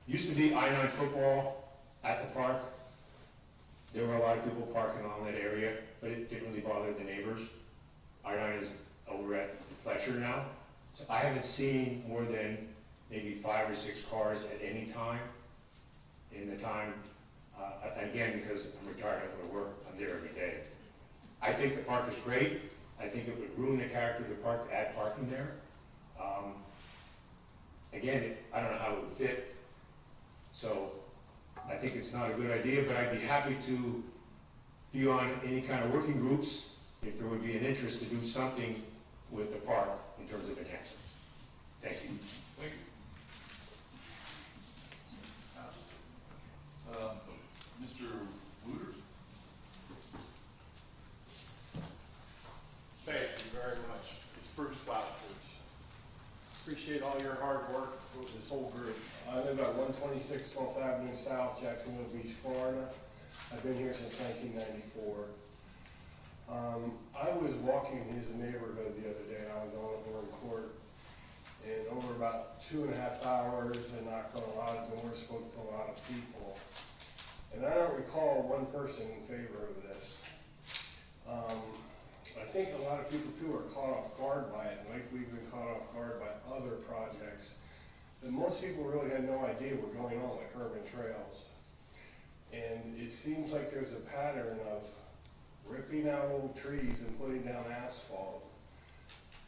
used to be I-9 football at the park. There were a lot of people parking on that area, but it didn't really bother the neighbors. I-9 is over at Fletcher now. So I haven't seen more than maybe 5 or 6 cars at any time in the time, again, because I'm retired, I go to work, I'm there every day. I think the park is great. I think it would ruin the character of the park to add parking there. Again, I don't know how it would fit. So I think it's not a good idea, but I'd be happy to be on any kind of working groups if there would be an interest to do something with the park in terms of enhancements. Thank you. Thank you. Mr. Wooters? Thank you very much. It's Bruce Flowers. Appreciate all your hard work with this whole group. I live at 126 12th Avenue South, Jacksonville Beach, Florida. I've been here since 1994. I was walking his neighborhood the other day, and I was on Orange Court, and over about 2.5 hours, I knocked on a lot of doors, spoke to a lot of people, and I don't recall one person in favor of this. I think a lot of people too are caught off guard by it, like we've been caught off guard by other projects. And most people really had no idea what was going on, like urban trails. And it seems like there's a pattern of ripping out old trees and putting down asphalt.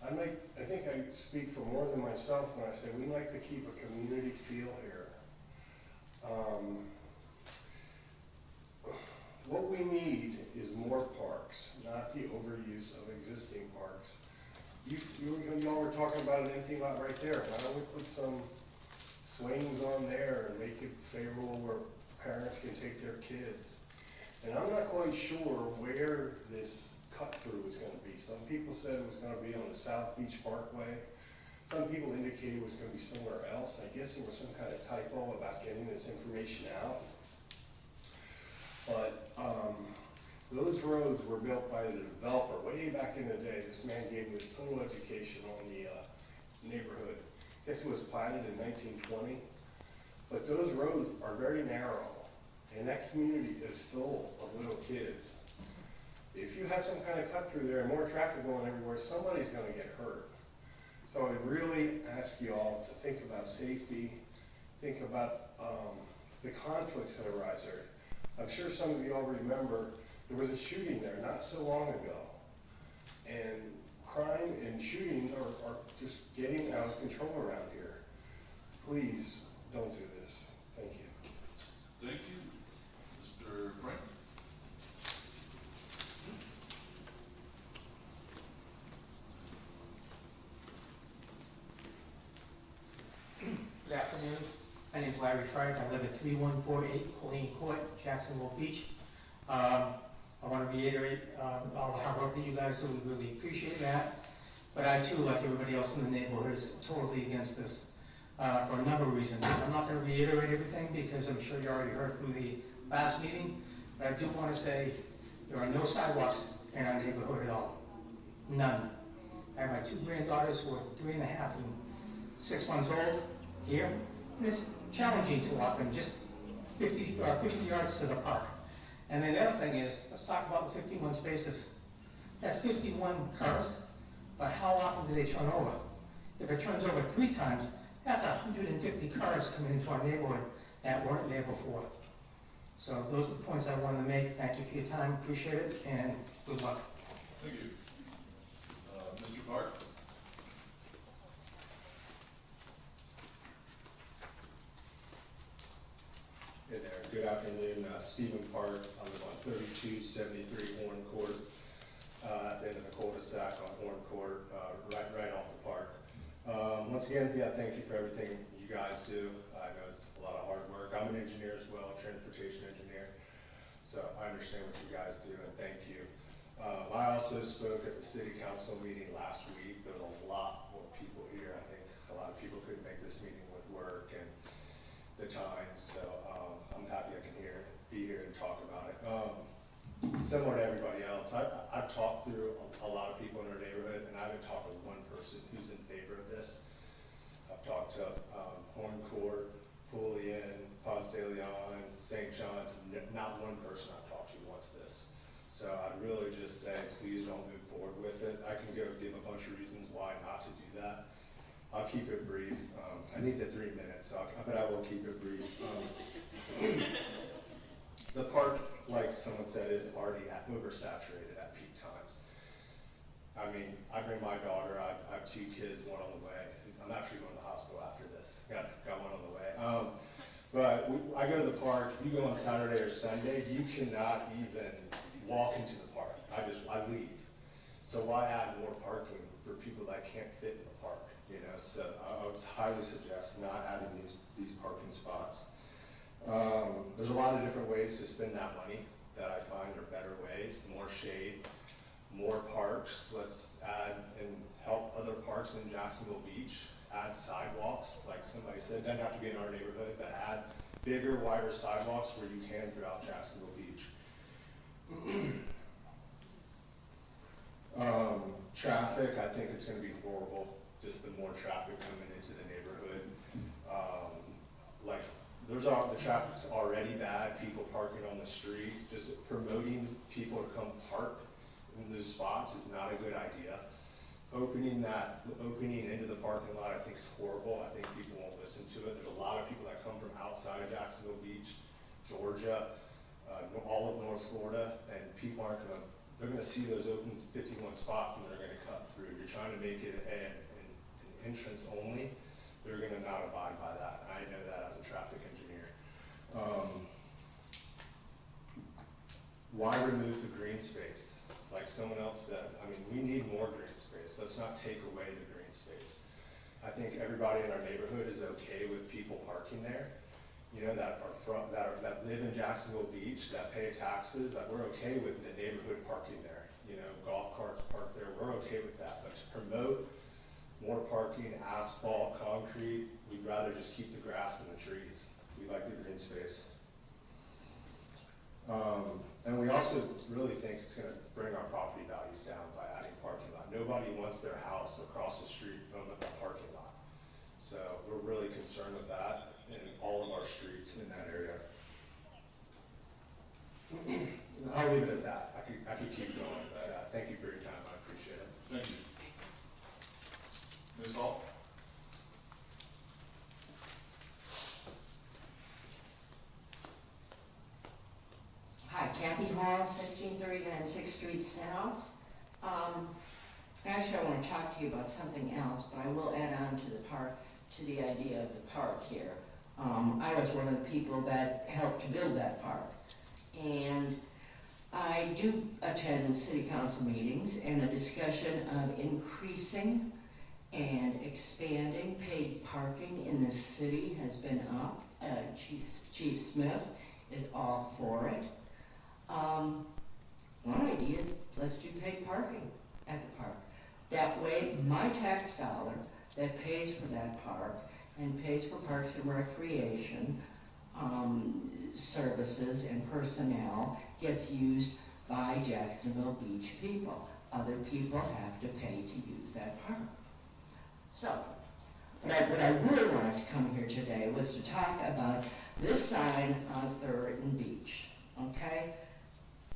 I think I speak for more than myself when I say we like to keep a community feel here. What we need is more parks, not the overuse of existing parks. Y'all were talking about an empty lot right there. Why don't we put some swings on there and make it favorable where parents can take their kids? And I'm not quite sure where this cut through is going to be. Some people said it was going to be on the South Beach Parkway. Some people indicated it was going to be somewhere else. I guess there was some kind of typo about getting this information out. But those roads were built by the developer way back in the day. This man gave me his total education on the neighborhood. This was platted in 1920. But those roads are very narrow. And that community is full of little kids. If you have some kind of cut through there and more traffic going everywhere, somebody's going to get hurt. So I really ask you all to think about safety, think about the conflicts that arise there. I'm sure some of you all remember there was a shooting there not so long ago. And crime and shooting are just getting out of control around here. Please don't do this. Thank you. Thank you. Mr. Frank? Good afternoon. My name is Larry Frank. I live at 3148 Colleen Court, Jacksonville Beach. I want to reiterate all the hard work that you guys do. We really appreciate that. But I too, like everybody else in the neighborhood, is totally against this for a number of reasons. I'm not going to reiterate everything because I'm sure you already heard from the last meeting. But I do want to say there are no sidewalks in our neighborhood at all. None. I have my 2 granddaughters who are 3.5 and 6 months old here. And it's challenging to walk them just 50 yards to the park. And then the other thing is, let's talk about the 51 spaces. That's 51 cars, but how often do they turn over? If it turns over 3 times, that's 150 cars coming into our neighborhood that weren't there before. So those are the points I wanted to make. Thank you for your time, appreciate it, and good luck. Thank you. Mr. Park? Hey there, good afternoon, Stephen Park, I live on 3273 Horn Court, at the end of the cul-de-sac on Horn Court, right off the park. Once again, yeah, thank you for everything you guys do. I know it's a lot of hard work. I'm an engineer as well, transportation engineer, so I understand what you guys do, and thank you. I also spoke at the city council meeting last week. There was a lot more people here. I think a lot of people couldn't make this meeting with work and the time, so I'm happy I can be here and talk about it. Similar to everybody else, I've talked through a lot of people in our neighborhood, and I haven't talked with one person who's in favor of this. I've talked to Horn Court, Pullian, Ponce de Leon, St. John's, not one person I've talked to wants this. So I'd really just say, please don't move forward with it. I can go give a bunch of reasons why not to do that. I'll keep it brief. I need the 3 minutes, but I will keep it brief. The park, like someone said, is already oversaturated at peak times. I mean, I bring my daughter, I have 2 kids, one on the way. I'm actually going to the hospital after this. Got one on the way. But I go to the park. If you go on Saturday or Sunday, you cannot even walk into the park. I leave. So why add more parking for people that can't fit in the park? You know, so I would highly suggest not adding these parking spots. There's a lot of different ways to spend that money that I find are better ways. More shade, more parks. Let's add and help other parks in Jacksonville Beach. Add sidewalks, like somebody said, doesn't have to be in our neighborhood, but add bigger, wider sidewalks where you can throughout Jacksonville Beach. Traffic, I think it's going to be horrible, just the more traffic coming into the neighborhood. The traffic's already bad, people parking on the street. Just promoting people to come park in those spots is not a good idea. Opening into the parking lot, I think is horrible. I think people won't listen to it. There's a lot of people that come from outside of Jacksonville Beach, Georgia, all of North Florida, and people they're gonna see those open 51 spots and they're gonna cut through. You're trying to make it an entrance only, they're gonna not abide by that. I know that as a traffic engineer. Why remove the green space? Like someone else said, I mean, we need more green space. Let's not take away the green space. I think everybody in our neighborhood is okay with people parking there. You know, that live in Jacksonville Beach, that pay taxes, that we're okay with the neighborhood parking there. You know, golf carts parked there, we're okay with that. But to promote more parking, asphalt, concrete, we'd rather just keep the grass and the trees. We like the green space. And we also really think it's going to bring our property values down by adding parking lot. Nobody wants their house across the street from a parking lot. So we're really concerned with that in all of our streets in that area. I'll leave it at that. I could keep going, but thank you for your time. I appreciate it. Thank you. Ms. Hall? Hi, Kathy Hall, 1639 6th Street South. Actually, I want to talk to you about something else, but I will add on to the idea of the park here. I was one of the people that helped to build that park. And I do attend city council meetings, and the discussion of increasing and expanding paid parking in this city has been up. Chief Smith is all for it. One idea is let's do paid parking at the park. That way, my tax dollar that pays for that park and pays for parks and recreation services and personnel gets used by Jacksonville Beach people. Other people have to pay to use that park. So, what I really wanted to come here today was to talk about this sign on 3rd and Beach, okay?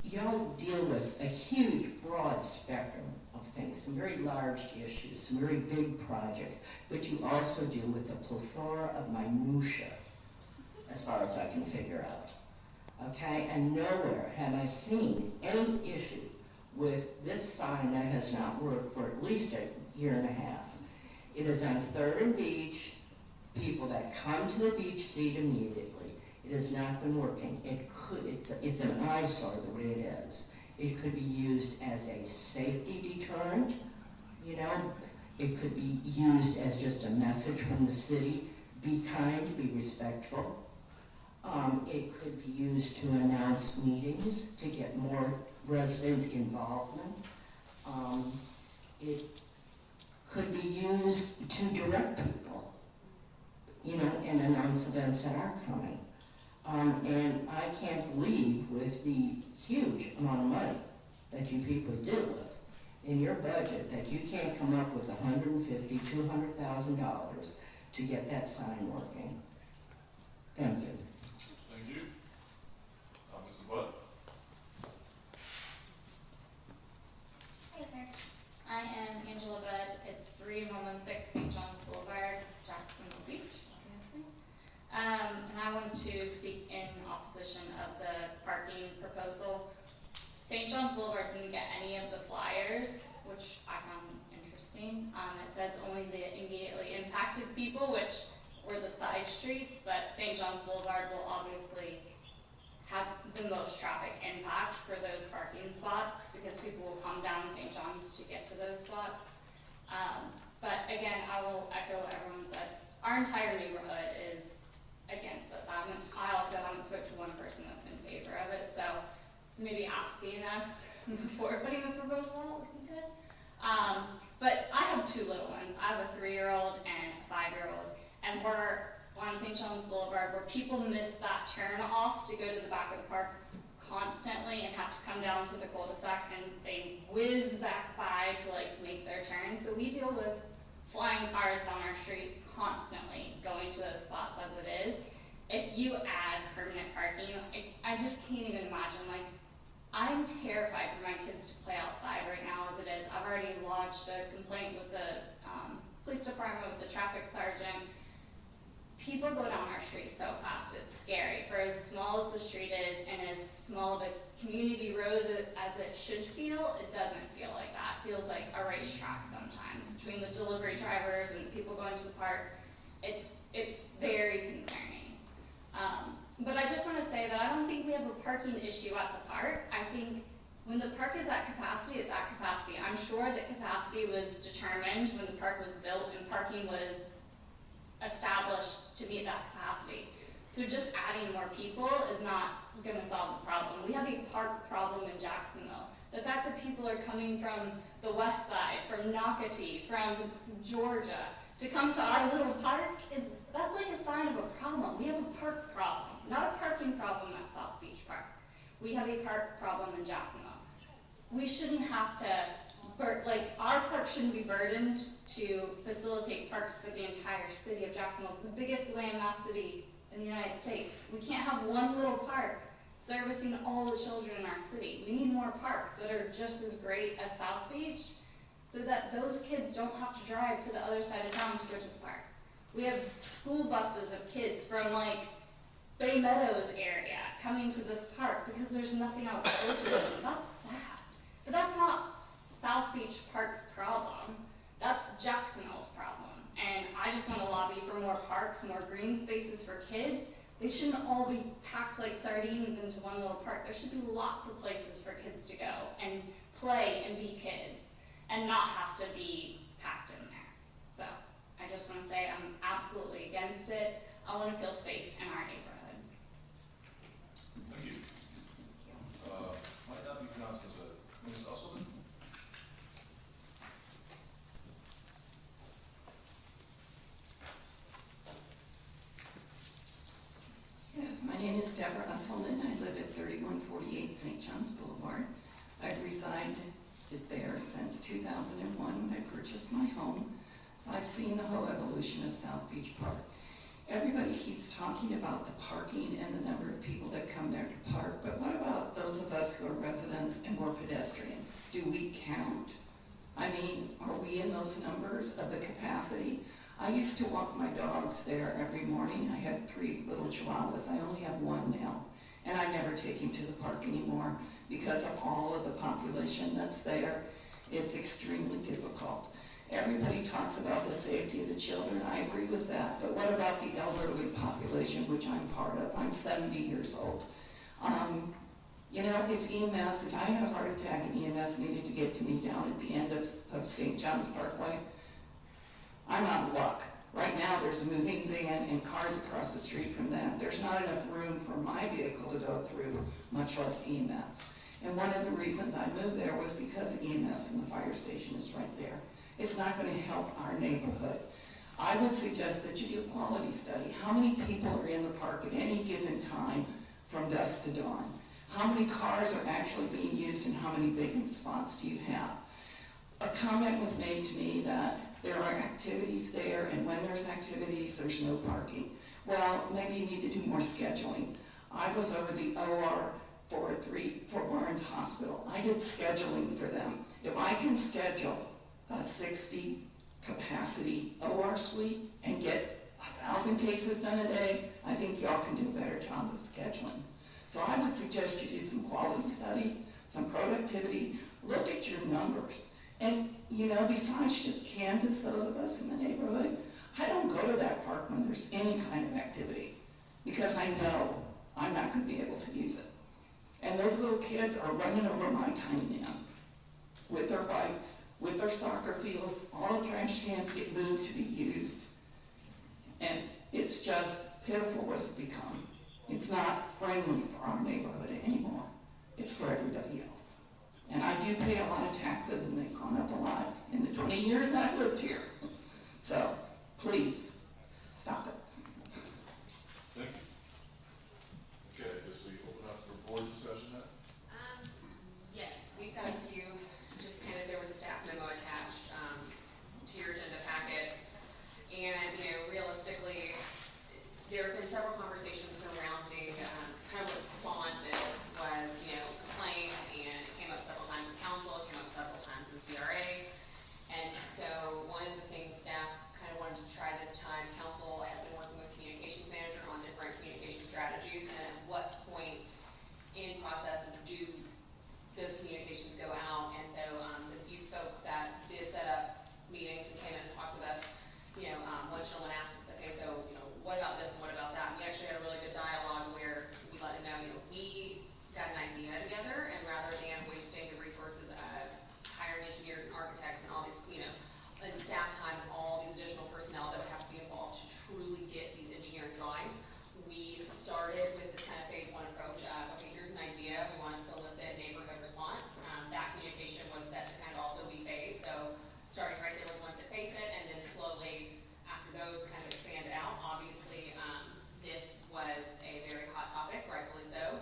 Y'all deal with a huge, broad spectrum of things, some very large issues, some very big projects, but you also deal with a plethora of minutia, as far as I can figure out. okay? And nowhere have I seen any issue with this sign that has not worked for at least a year and a half. It is on 3rd and Beach, people that come to the beach seat immediately. It has not been working. It's an eyesore the way it is. It could be used as a safety deterrent, you know? It could be used as just a message from the city, be kind, be respectful. It could be used to announce meetings, to get more resident involvement. It could be used to direct people, you know, and announce events that are coming. And I can't believe with the huge amount of money that you people deal with in your budget that you can't come up with $150,000, $200,000 to get that sign working. Thank you. Thank you. Mrs. Butt? Hey there. I am Angela Budd. It's 3116 St. John's Boulevard, Jacksonville Beach, obviously. And I wanted to speak in opposition of the parking proposal. St. John's Boulevard didn't get any of the flyers, which I found interesting. It says only the immediately impacted people, which were the side streets, but St. John's Boulevard will obviously have the most traffic impact for those parking spots because people will come down St. John's to get to those spots. But again, I will echo what everyone said. Our entire neighborhood is against this. I also haven't spoken to one person that's in favor of it, so maybe asking us before putting the proposal out would be good. But I have 2 little ones. I have a 3-year-old and a 5-year-old, and we're on St. John's Boulevard where people miss that turn off to go to the back of the park constantly and have to come down to the cul-de-sac, and they whiz back by to like make their turn. So we deal with flying cars down our street constantly going to those spots as it is. If you add permanent parking, I just can't even imagine. Like, I'm terrified for my kids to play outside right now as it is. I've already lodged a complaint with the police department, with the traffic sergeant. People go down our street so fast, it's scary. For as small as the street is and as small of a community road as it should feel, it doesn't feel like that. It feels like a racetrack sometimes between the delivery drivers and the people going to the park. It's very concerning. But I just want to say that I don't think we have a parking issue at the park. I think when the park is at capacity, it's at capacity. I'm sure that capacity was determined when the park was built and parking was established to be at that capacity. So just adding more people is not going to solve the problem. We have a park problem in Jacksonville. The fact that people are coming from the west side, from Nocatee, from Georgia, to come to our little park, that's like a sign of a problem. We have a park problem, not a parking problem at South Beach Park. We have a park problem in Jacksonville. We shouldn't have to, our park shouldn't be burdened to facilitate parks for the entire city of Jacksonville. It's the biggest landmass city in the United States. We can't have one little park servicing all the children in our city. We need more parks that are just as great as South Beach so that those kids don't have to drive to the other side of town to go to the park. We have school buses of kids from like Bay Meadows area coming to this park because there's nothing else closer to them. That's sad. But that's not South Beach Park's problem. That's Jacksonville's problem. And I just want to lobby for more parks, more green spaces for kids. They shouldn't all be packed like sardines into one little park. There should be lots of places for kids to go and play and be kids and not have to be packed in there. So I just want to say I'm absolutely against it. I want to feel safe in our neighborhood. Thank you. Might not be pronounced as a Ms. Usselman. Yes, my name is Deborah Usselman. I live at 3148 St. John's Boulevard. I've resided there since 2001 when I purchased my home. So I've seen the whole evolution of South Beach Park. Everybody keeps talking about the parking and the number of people that come there to park, but what about those of us who are residents and we're pedestrian? Do we count? I mean, are we in those numbers of the capacity? I used to walk my dogs there every morning. I had 3 little chihuahuas. I only have 1 now. And I never take him to the park anymore because of all of the population that's there. It's extremely difficult. Everybody talks about the safety of the children. I agree with that. But what about the elderly population, which I'm part of? I'm 70 years old. You know, if I had a heart attack and EMS needed to get to me down at the end of St. John's Parkway, I'm out of luck. Right now, there's a moving van and cars across the street from that. There's not enough room for my vehicle to go through, much less EMS. And one of the reasons I moved there was because EMS and the fire station is right there. It's not going to help our neighborhood. I would suggest that you do a quality study. How many people are in the park at any given time from dusk to dawn? How many cars are actually being used and how many vacant spots do you have? A comment was made to me that there are activities there, and when there's activities, there's no parking. Well, maybe you need to do more scheduling. I was over the OR for Barnes Hospital. I did scheduling for them. If I can schedule a 60 capacity OR suite and get 1,000 cases done a day, I think y'all can do a better job of scheduling. So I would suggest you do some quality studies, some productivity, look at your numbers. And, you know, besides just canvass those of us in the neighborhood, I don't go to that park when there's any kind of activity because I know I'm not going to be able to use it. And those little kids are running over my tiny man with their bikes, with their soccer fields. All the trash cans get moved to be used. And it's just pitiful what it's become. It's not friendly for our neighborhood anymore. It's for everybody else. And I do pay a lot of taxes, and they've gone up a lot in the 20 years I've lived here. So, please, stop it. Thank you. Okay, I guess we open up for board discussion now. Yes, we've got a few, just kind of, there was a staff memo attached to your agenda packet. And, you know, realistically, there have been several conversations surrounding kind of what spawned this was, you know, complaints, and it came up several times in council, it came up several times in CRA. And so one of the things staff kind of wanted to try this time, council has been working with communications manager on different communication strategies, and at what point in processes do those communications go out. And so the few folks that did set up meetings and came in and talked with us, you know, one gentleman asked us, okay, so, you know, what about this and what about that? And we actually had a really good dialogue where we let him know, you know, we got an idea together, and rather than wasting the resources of hiring engineers and architects and all these, you know, and staff time and all these additional personnel that would have to be involved to truly get these engineering drawings, we started with this kind of phase one approach of, okay, here's an idea, we want to solicit neighborhood response. That communication was set to kind of also be phased, so starting right there with ones that face it, and then slowly after those kind of expanded out. Obviously, this was a very hot topic, rightfully so.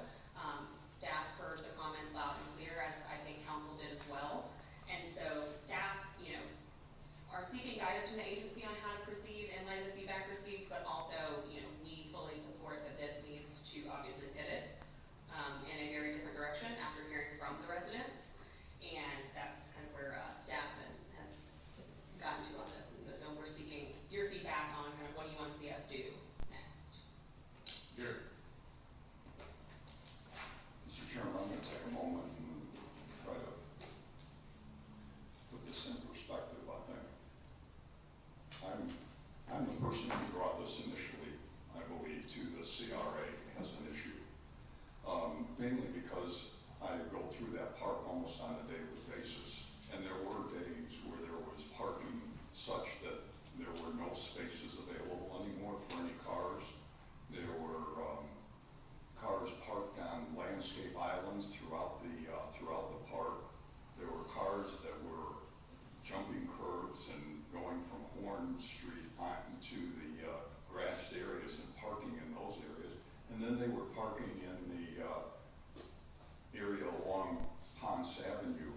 Staff heard the comments loud and clear, as I think council did as well. And so staff, you know, are seeking guidance from the agency on how to proceed in light of the feedback received, but also, you know, we fully support that this needs to obviously pivot in a very different direction after hearing from the residents. And that's kind of where staff has gotten to on this. And so we're seeking your feedback on kind of what do you want to see us do next. Here. Mr. Chairman, I'm going to take a moment and try to put this in perspective, I think. I'm the person who brought this initially, I believe, to the CRA as an issue. Mainly because I go through that park almost on a daily basis. And there were days where there was parking such that there were no spaces available anymore for any cars. There were cars parked on landscape islands throughout the park. There were cars that were jumping curbs and going from Horn Street onto the grassed areas and parking in those areas. And then they were parking in the area along Ponce Avenue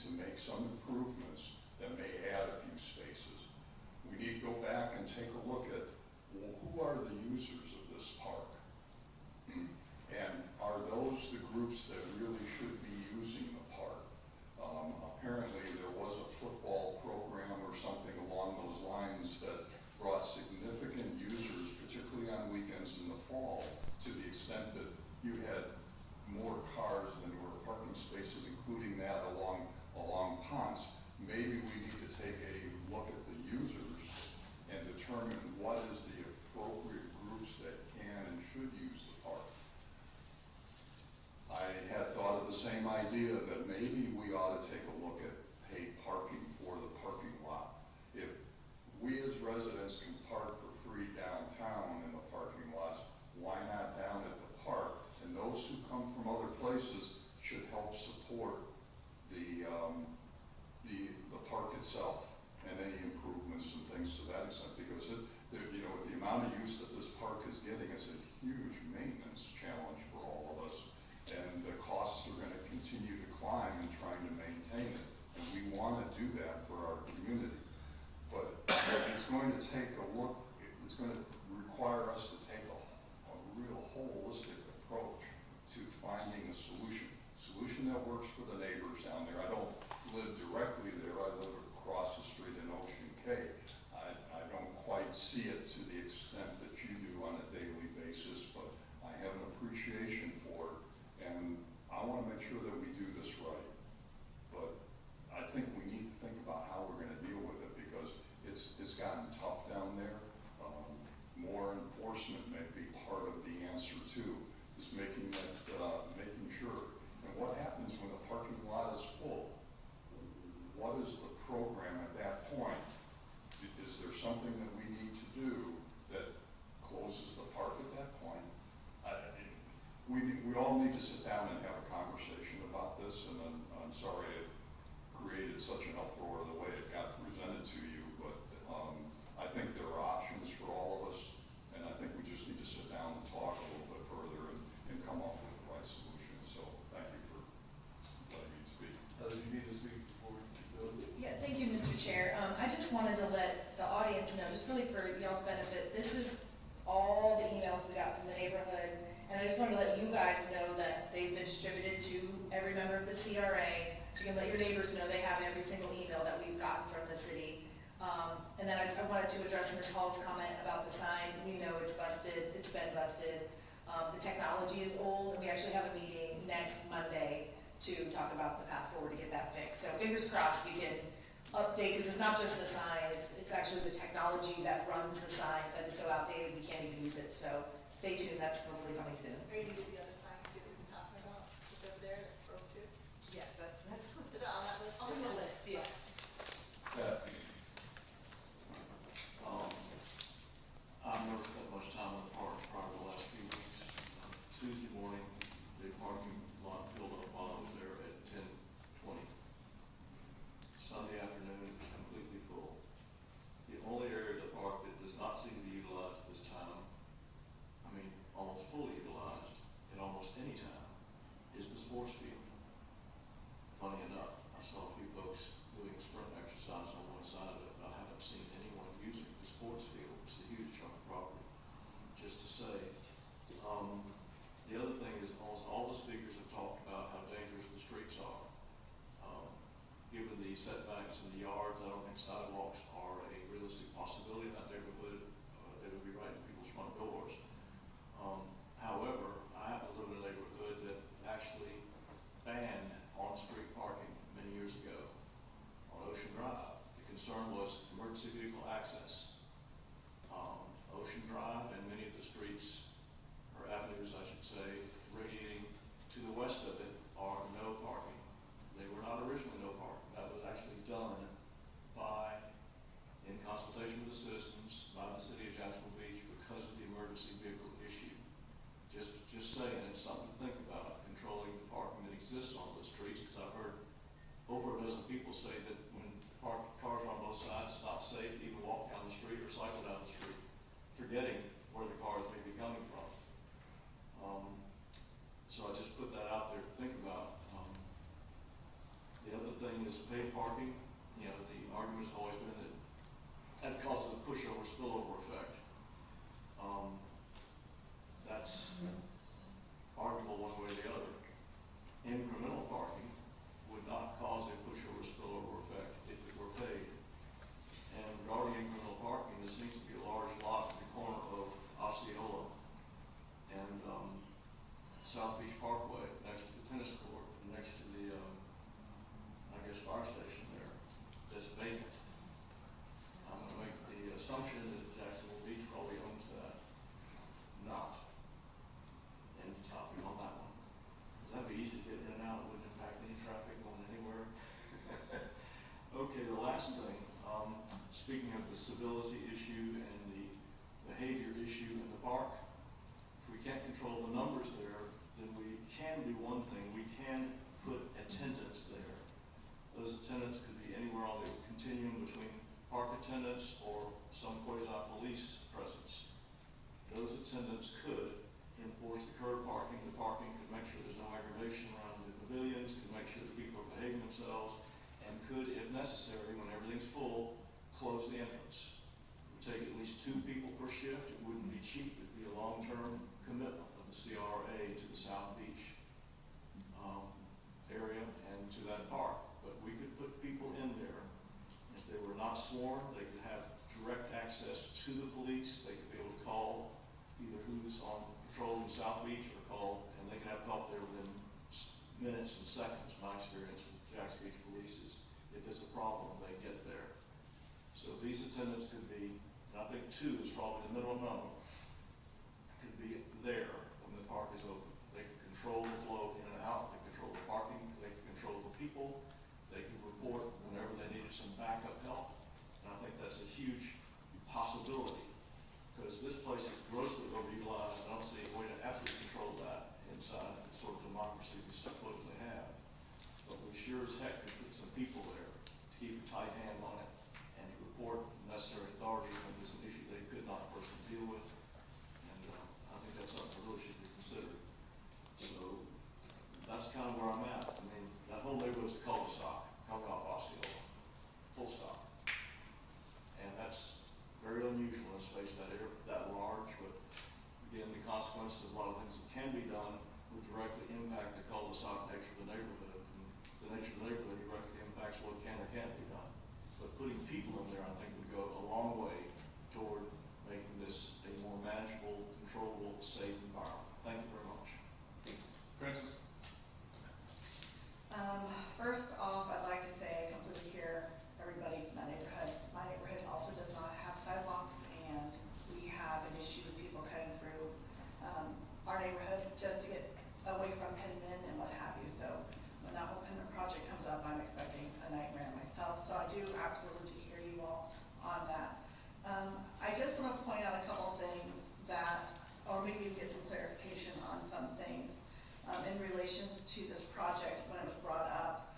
to make some improvements that may add a few spaces. We need to go back and take a look at, well, who are the users of this park? And are those the groups that really should be using the park? Apparently there was a football program or something along those lines that brought significant users, particularly on weekends in the fall, to the extent that you had more cars than there were parking spaces, including that along Ponce. Maybe we need to take a look at the users and determine what is the appropriate groups that can and should use the park. I had thought of the same idea that maybe we ought to take a look at paid parking for the parking lot. If we as residents can park for free downtown in the parking lots, why not down at the park? And those who come from other places should help support the park itself and any improvements and things to that extent, because with the amount of use that this park is getting, it's a huge maintenance challenge for all of us, and the costs are going to continue to climb in trying to maintain it, and we want to do that for our community. But it's going to take a look, it's going to require us to take a real holistic approach to finding a solution that works for the neighbors down there. I don't live directly there, I live across the street in Ocean Cay. I don't quite see it to the extent that you do on a daily basis, but I have an appreciation for it, and I want to make sure that we do this right. But I think we need to think about how we're going to deal with it, because it's gotten tough down there. More enforcement may be part of the answer too, is making sure. And what happens when the parking lot is full? What is the program at that point? Is there something that we need to do that closes the park at that point? We all need to sit down and have a conversation about this, and I'm sorry it created such an uproar the way it got presented to you, but I think there are options for all of us, and I think we just need to sit down and talk a little bit further and come up with the right solution. So thank you for letting me speak. Do you need to speak before we keep going? Yeah, thank you, Mr. Chair. I just wanted to let the audience know, just really for y'all's benefit, this is all the emails we got from the neighborhood, and I just wanted to let you guys know that they've been distributed to every member of the CRA, so you can let your neighbors know they have every single email that we've gotten from the city. And then I wanted to address Ms. Hall's comment about the sign. We know it's busted, it's been busted. The technology is old, and we actually have a meeting next Monday to talk about the path forward to get that fixed. So fingers crossed we can update, because it's not just the sign, it's actually the technology that runs the sign that is so outdated we can't even use it. So stay tuned, that's hopefully coming soon. Are you the other sign too that we're talking about? Is over there that broke too? Yes, that's Is it on that list? on the list, yeah. I've never spent much time in the park prior to the last few weeks. Tuesday morning, the parking lot filled up while I was there at 10:20. Sunday afternoon, it was completely full. The only area of the park that does not seem to be utilized this time, I mean, almost fully utilized at almost any time, is the sports field. Funny enough, I saw a few folks doing sprint exercise on one side of it, but I haven't seen anyone using the sports field. It's a huge chunk of property. Just to say, the other thing is almost all the speakers have talked about how dangerous the streets are. Given the setbacks in the yards, I don't think sidewalks are a realistic possibility in that neighborhood. They would be right in people's front doors. However, I happen to live in a neighborhood that actually banned on-street parking many years ago on Ocean Drive. The concern was emergency vehicle access. Ocean Drive and many of the streets, or avenues I should say, radiating to the west of it are no parking. They were not originally no parking. That was actually done in consultation with the citizens, by the city of Jacksonville Beach, because of the emergency vehicle issue. Just saying, it's something to think about, controlling the parking that exists on the streets, because I've heard over a dozen people say that when cars are on both sides, it's not safe to even walk down the street or cycle down the street, forgetting where the cars may be coming from. So I just put that out there to think about. The other thing is South Beach Parkway, next to the tennis court, next to the, fire station there, that's vacant. I'm gonna make the assumption that Jacksonville Beach probably owns that. Not. And copy on that one. Because that'd be easy to get in and out, it wouldn't impact any traffic going anywhere. Okay, the last thing, speaking of the civility issue and the behavior issue in the park, if we can't control the numbers there, then we can do one thing, we can put attendants there. Those attendants could be anywhere on the continuum between park attendants or some quasi-police presence. Those attendants could enforce the curb parking. The parking could make sure there's no aggravation around the pavilions, could make sure that people are behaving themselves, and could, if necessary, when everything's full, close the entrance. It would take at least 2 people per shift. It wouldn't be cheap. It would be a long-term commitment of the CRA to the South Beach area and to that park. But we could put people in there. If they were not sworn, they could have direct access to the police. They could be able to call either who's on patrol in South Beach or call, and they could have help there within minutes and seconds. My experience with Jackson Beach police is if there's a problem, they get there. So these attendants could be, and I think 2 is probably the minimum number, could be there when the park is open. They could control the flow in and out, they control the parking, they could control the people, they could report whenever they needed some backup help. And I think that's a huge possibility, because this place is grossly overutilized. I don't see a way to absolutely control that inside the sort of democracy we supposedly have. But we sure as heck could put some people there to keep a tight hand on it and to report necessary authority when there's an issue they could not personally deal with. And I think that's something that really should be considered. So that's kind of where I'm at. I mean, that whole neighborhood is a cul-de-sac coming off Osceola, full stop. And that's very unusual in a space that large, but again, the consequences of a lot of things that can be done would directly impact the cul-de-sac nature of the neighborhood. And the nature of the neighborhood directly impacts what can or can't be done. But putting people in there, I think, would go a long way toward making this a more manageable, controllable, safe environment. Thank you very much. Francis? First off, I'd like to say I completely hear everybody from that neighborhood. My neighborhood also does not have sidewalks, and we have an issue with people cutting through our neighborhood just to get away from Penman and what have you. So when that whole Penman project comes up, I'm expecting a nightmare myself. So I do absolutely hear you all on that. I just want to point out a couple things that, or maybe get some clarification on some things in relations to this project when it was brought up.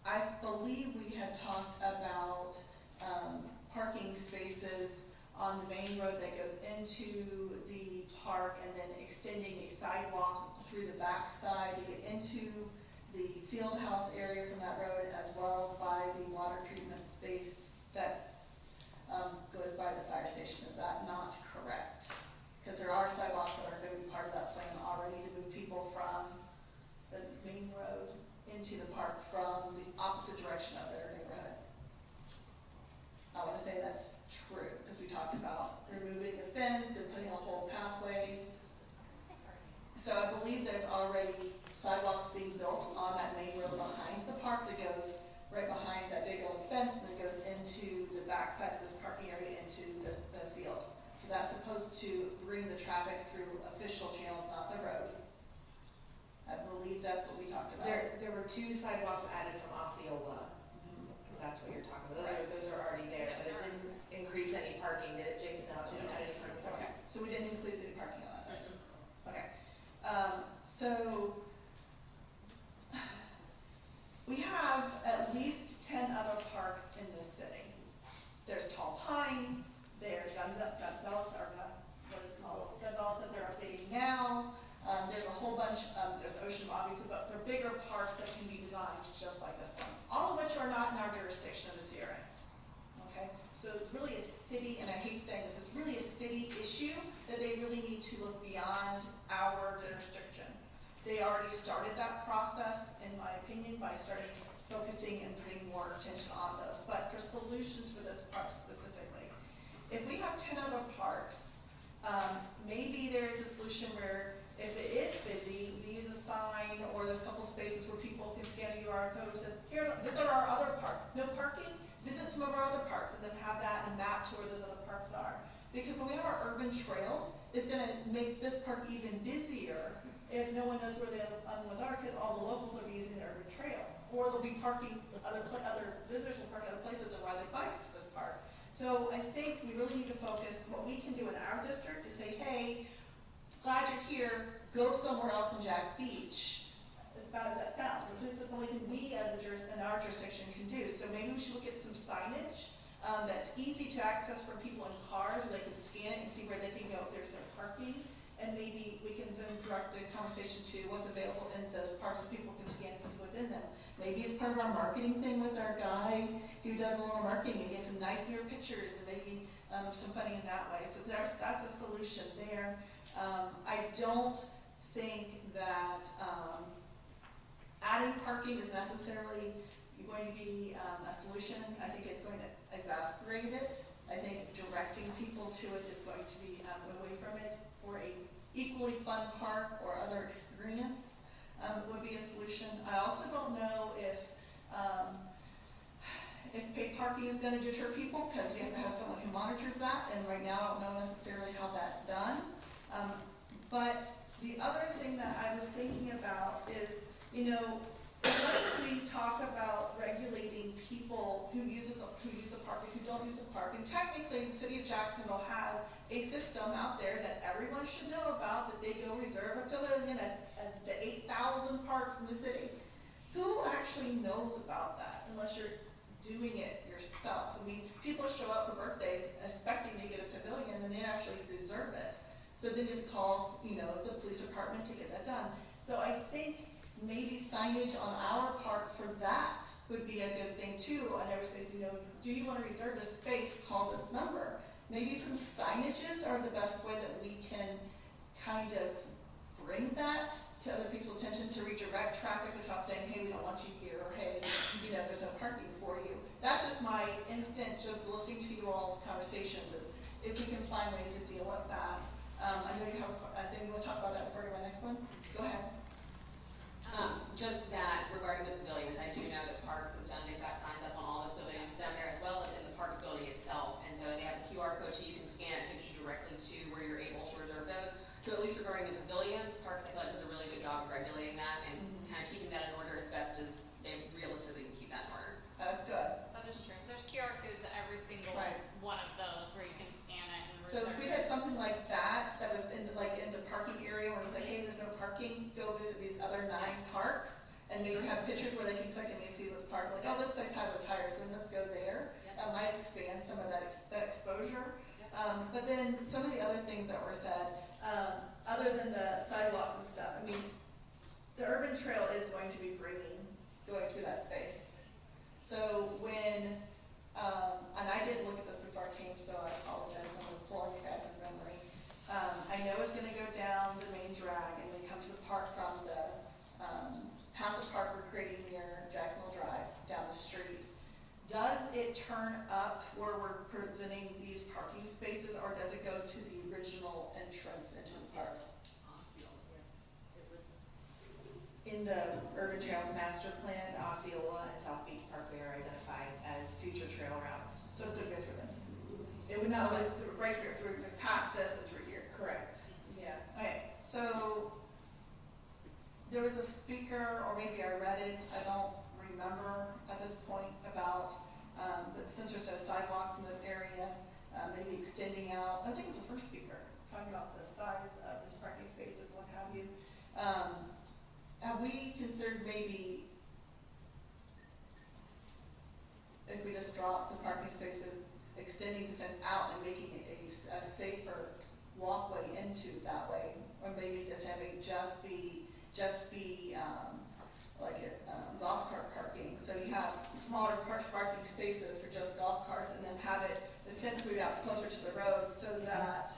I believe we had talked about parking spaces on the main road that goes into the park and then extending a sidewalk through the backside to get into the field house area from that road, as well as by the water treatment space that's goes by the fire station. Is that not correct? Because there are sidewalks that are going to be part of that plan already to move people from the main road into the park from the opposite direction of their neighborhood. I want to say that's true, because we talked about removing the fence and putting a whole pathway. So I believe there's already sidewalks being built on that main road behind the park that goes right behind that big old fence and then goes into the backside of this parking area into the field. So that's supposed to bring the traffic through official channels, not the road. I believe that's what we talked about. There were 2 sidewalks added from Osceola. If that's what you're talking about. Right. Those are already there, but it didn't increase any parking, did it, Jason? No, it didn't add any parking. Okay, so we didn't include any parking on that side. Okay. So we have at least 10 other parks in this city. There's Tall Pines, there's Gonzales, or what is it called? Gonzales that they're updating now. There's a whole bunch, there's Ocean obviously, but they're bigger parks that can be designed just like this one. All of which are not in our jurisdiction of the CRA. Okay? So it's really a city, and I hate saying this, it's really a city issue that they really need to look beyond our jurisdiction. They already started that process, in my opinion, by starting focusing and putting more attention on those. But for solutions for this park specifically, if we have 10 other parks, maybe there is a solution where if it is Because when we have our urban trails, it's gonna make this park even busier if no one knows where the other ones are, because all the locals will be using the urban trails. Or they'll be parking, other visitors will park other places and ride their bikes to this park. So I think we really need to focus what we can do in our district to say, hey, glad you're here, go somewhere else in Jack's Beach. As bad as that sounds, that's the only thing we as in our jurisdiction can do. So maybe we should look at some signage that's easy to access for people in cars, where they can scan it and see where they can go if there's no parking. And maybe we can then direct the conversation to what's available in those parks so people can scan and see what's in them. Maybe it's part of our marketing thing with our guy who does a little marketing and gets some nice mirror pictures and maybe some funding in that way. So that's a solution there. I don't think that adding parking is necessarily going to be a solution. I think it's going to exacerbate it. I think directing people to it is going to be away from it for a equally fun park or other experience would be a solution. I also don't know if paid parking is going to deter people, because we have to have someone who monitors that, and right now I don't know necessarily how that's done. But the other thing that I was thinking about is, you know, as much as we talk about regulating people who use the park and who don't use the park, and technically the city of Jacksonville has a system out there that everyone should know about, that they go reserve a pavilion at the 8,000 parks in the city. Who actually knows about that unless you're doing it yourself? I mean, people show up for birthdays expecting to get a pavilion and they actually reserve it. So then it calls, you know, the police department to get that done. So I think maybe signage on our part for that would be a good thing too. I never say, you know, do you want to reserve this space? Call this number. Maybe some signages are the best way that we can kind of bring that to other people's attention, to redirect traffic without saying, hey, we don't want you here, or hey, you know, there's no parking for you. That's just my instant of listening to you all's conversations, is if we can find ways to deal with that. I know you have, I think we'll talk about that before we go to my next one. Go ahead. Just that regarding the pavilions, I do know that Parks has done, they've got signs up on all those pavilions down there, as well as in the Parks building itself. And so they have a QR code so you can scan it, takes you directly to where you're able to reserve those. So at least regarding the pavilions, Parks I feel like does a really good job of regulating that and kind of keeping that in order as best as they realistically can keep that in order. That's good. That is true. There's QR codes at every single one of those where you can scan it and So if we had something like that, that was in the parking area, where it was like, hey, there's no parking, go visit these other 9 parks, and maybe have pictures where they can click and they see the park, like, oh, this place has a tire swing, let's go there. That might expand some of that exposure. But then some of the other things that were said, other than the sidewalks and stuff, I mean, the urban trail is going to be going through that space. So when, and I didn't look at this before I came, so I apologize, I'm going to pull on your guys' memory. I know it's going to go down the main drag and then come to the park from the Hassel Park we're creating near Jacksonville Drive down the street. Does it turn up where we're presenting these parking spaces, or does it go to the original entrance into the park? In the Urban Trails Master Plan, Osceola and South Beach Parkway are identified as future trail routes. So it's going to go through this? It would not, right through, past this and through here? correct, yeah. Okay, so there was a speaker, or maybe I read it, I don't remember at this point, about that since there's no sidewalks in the area, maybe extending out, I think it was the first speaker, talking about the size of these parking spaces, what have you. Have we considered maybe, if we just drop the parking spaces, extending the fence out and making it a safer walkway into that way, or maybe just having just be like golf cart parking. So you have smaller parking spaces for just golf carts, and then have the fence moved out closer to the road so that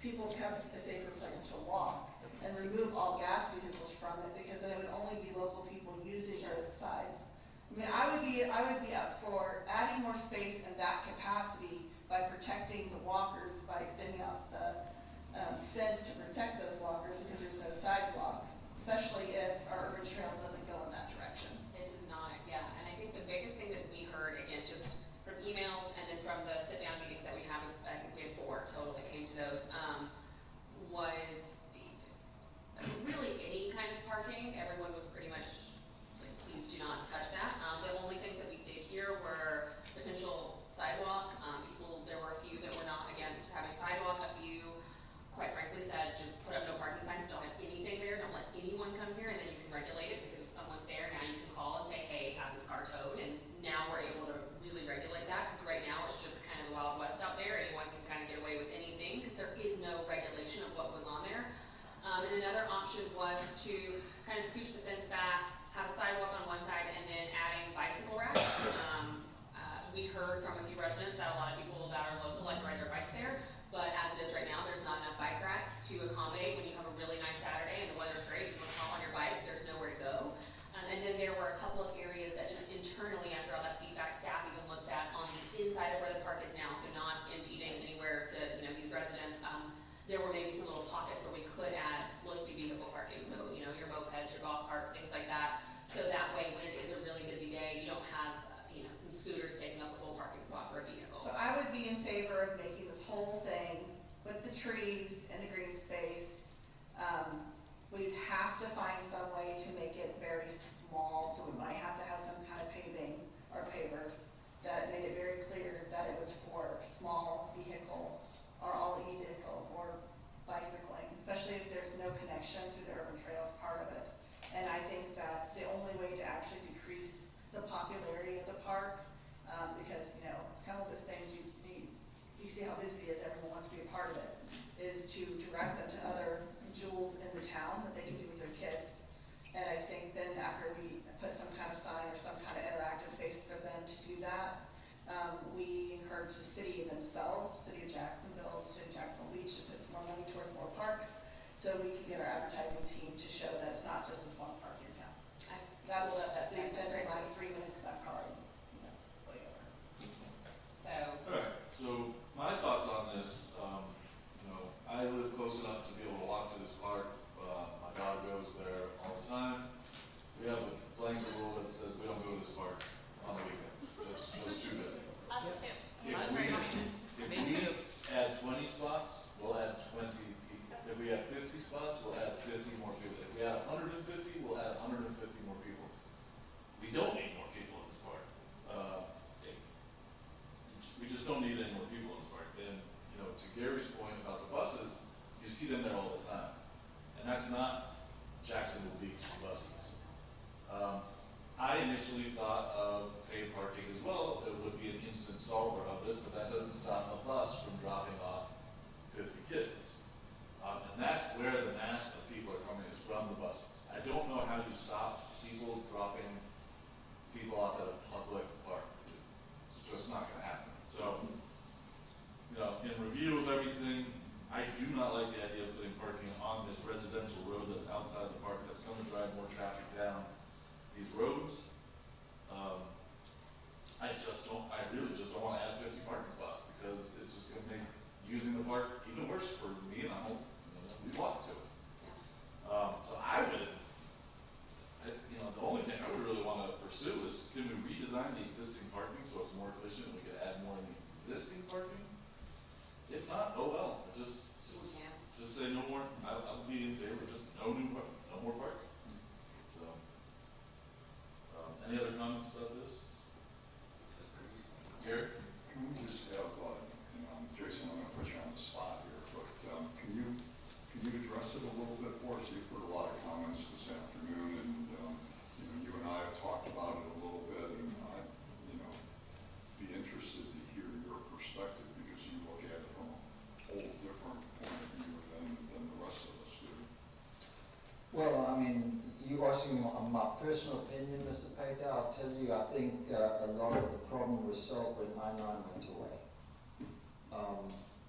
people have a safer place to walk, and remove all gas vehicles from it, because then it would only be local people using those sides. I mean, I would be up for adding more space in that capacity by protecting the walkers, by extending out the fence to protect those walkers, because there's no sidewalks, especially if our urban trails doesn't go in that direction. It does not, yeah. And I think the biggest thing that we heard, again, just from emails and then from the sit-down meetings that we have, I think we had 4 total, like to kind of scooch the fence back, have a sidewalk on one side, and then adding bicycle racks. We heard from a few residents that a lot of people that are local like to ride their bikes there, but as it is right now, there's not enough bike racks to accommodate when you have a really nice Saturday and the weather's great, you want to hop on your bike, there's nowhere to go. And then there were a couple of areas that just internally, after all that feedback, staff even looked at on the inside of where the park is now, so not impeding anywhere to, these residents. There were maybe some little pockets where we could add low-speed vehicle parking, so, your mopeds, your golf carts, things like that. So that way, when it is a really busy day, you don't have, some scooters taking up a full parking spot for a vehicle. So I would be in favor of making this whole thing with the trees and the green space. We'd have to find some way to make it very small, so we might have to have some kind of paving or pavers that made it very clear that it was for small vehicle or all e-vehicle or bicycling, especially if there's no connection to the urban trails part of it. And I think that the only way to actually decrease the popularity of the park, because, it's kind of those things you see how busy it is, everyone wants to be a part of it, is to direct them to other jewels in the town that they can do with their kids. And I think then after we put some kind of sign or some kind of interactive face for them to do that, we encourage the city themselves, City of Jacksonville, City of Jacksonville Beach, to put some more money towards more parks, so we can get our advertising team to show that it's not just this one park in town. That's the extent of my 3 minutes that part, whatever. So, Alright, so my thoughts on this, I live close enough to be able to walk to this park. My daughter goes there all the time. We have a blanket rule that says we don't go to this park on the weekends. It's just too busy. Us too. If Us we, joining. if we add 20 spots, we'll add 20 people. If we add 50 spots, we'll add 50 more people. If we add 150, we'll add 150 more people. We don't need more people in this park. We just don't need any more people in this park. And, to Gary's point about the buses, you see them there all the time. And that's not Jacksonville Beach buses. I initially thought of paid parking as well. It would be an instant solver of this, but that doesn't stop a bus from dropping off 50 kids. And that's where the mass of people are coming, is from the buses. I don't know how you stop people dropping people off at a public park. It's just not gonna happen. So, in review of everything, I do not like the idea of putting parking on this residential road that's outside the park, that's gonna drive more traffic down these roads. I really just don't wanna add 50 parking spots, because it's just gonna make using the park even worse for me, and I hope, we walk to it. So the only thing I would really wanna pursue is, can we redesign the existing parking so it's more efficient, and we could add more in the existing parking? If not, oh well, just say no more. I'll be in favor of just no more parking. So, any other comments about this? Gary? Can we just have, Jason, I'm gonna put you on the spot here, but, can you address it a little bit for us? You've heard a lot of comments this afternoon, and, you and I have talked about it a little bit, and I'd, be interested to hear your perspective, because you look at it from a whole different point of view than the rest of us do. Well, you asking my personal opinion, Mr. Pater, I'll tell you, I think a lot of the problem was solved when I-9 went away.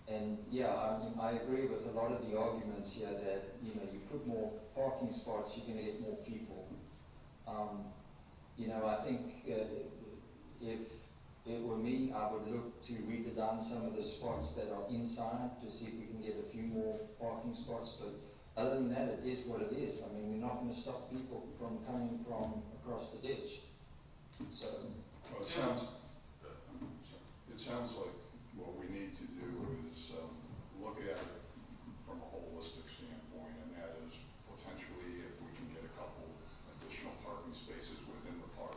And yeah, I agree with a lot of the arguments here that, you put more parking spots, you're gonna get more people. I think if it were me, I would look to redesign some of the spots that are inside to see if we can get a few more parking spots, but other than that, it is what it is. We're not gonna stop people from coming from across the ditch. So. Well, it sounds like what we need to do is look at it from a holistic standpoint, and that is potentially if we can get a couple additional parking spaces within the park,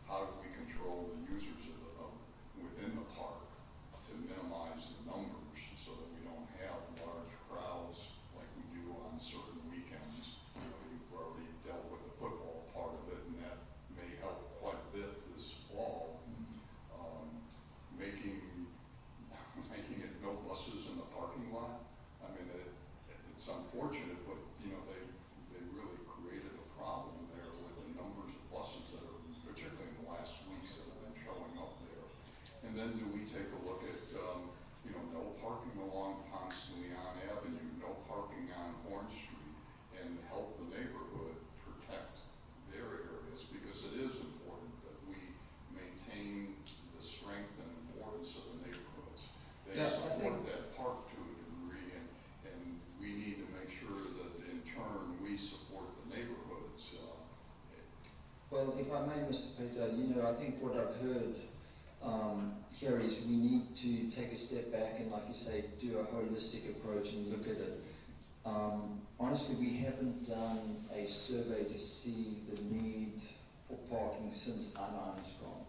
how do we control the users of within the park to minimize the numbers so that we don't have large crowds like we do on certain weekends. You've already dealt with the football part of it, and that may help quite a bit this fall. Making it no buses in the parking lot Well, if I may, Mr. Peter, I think what I've heard here is we need to take a step back and, like you say, do a holistic approach and look at it. Honestly, we haven't done a survey to see the need for parking since I-9 is gone.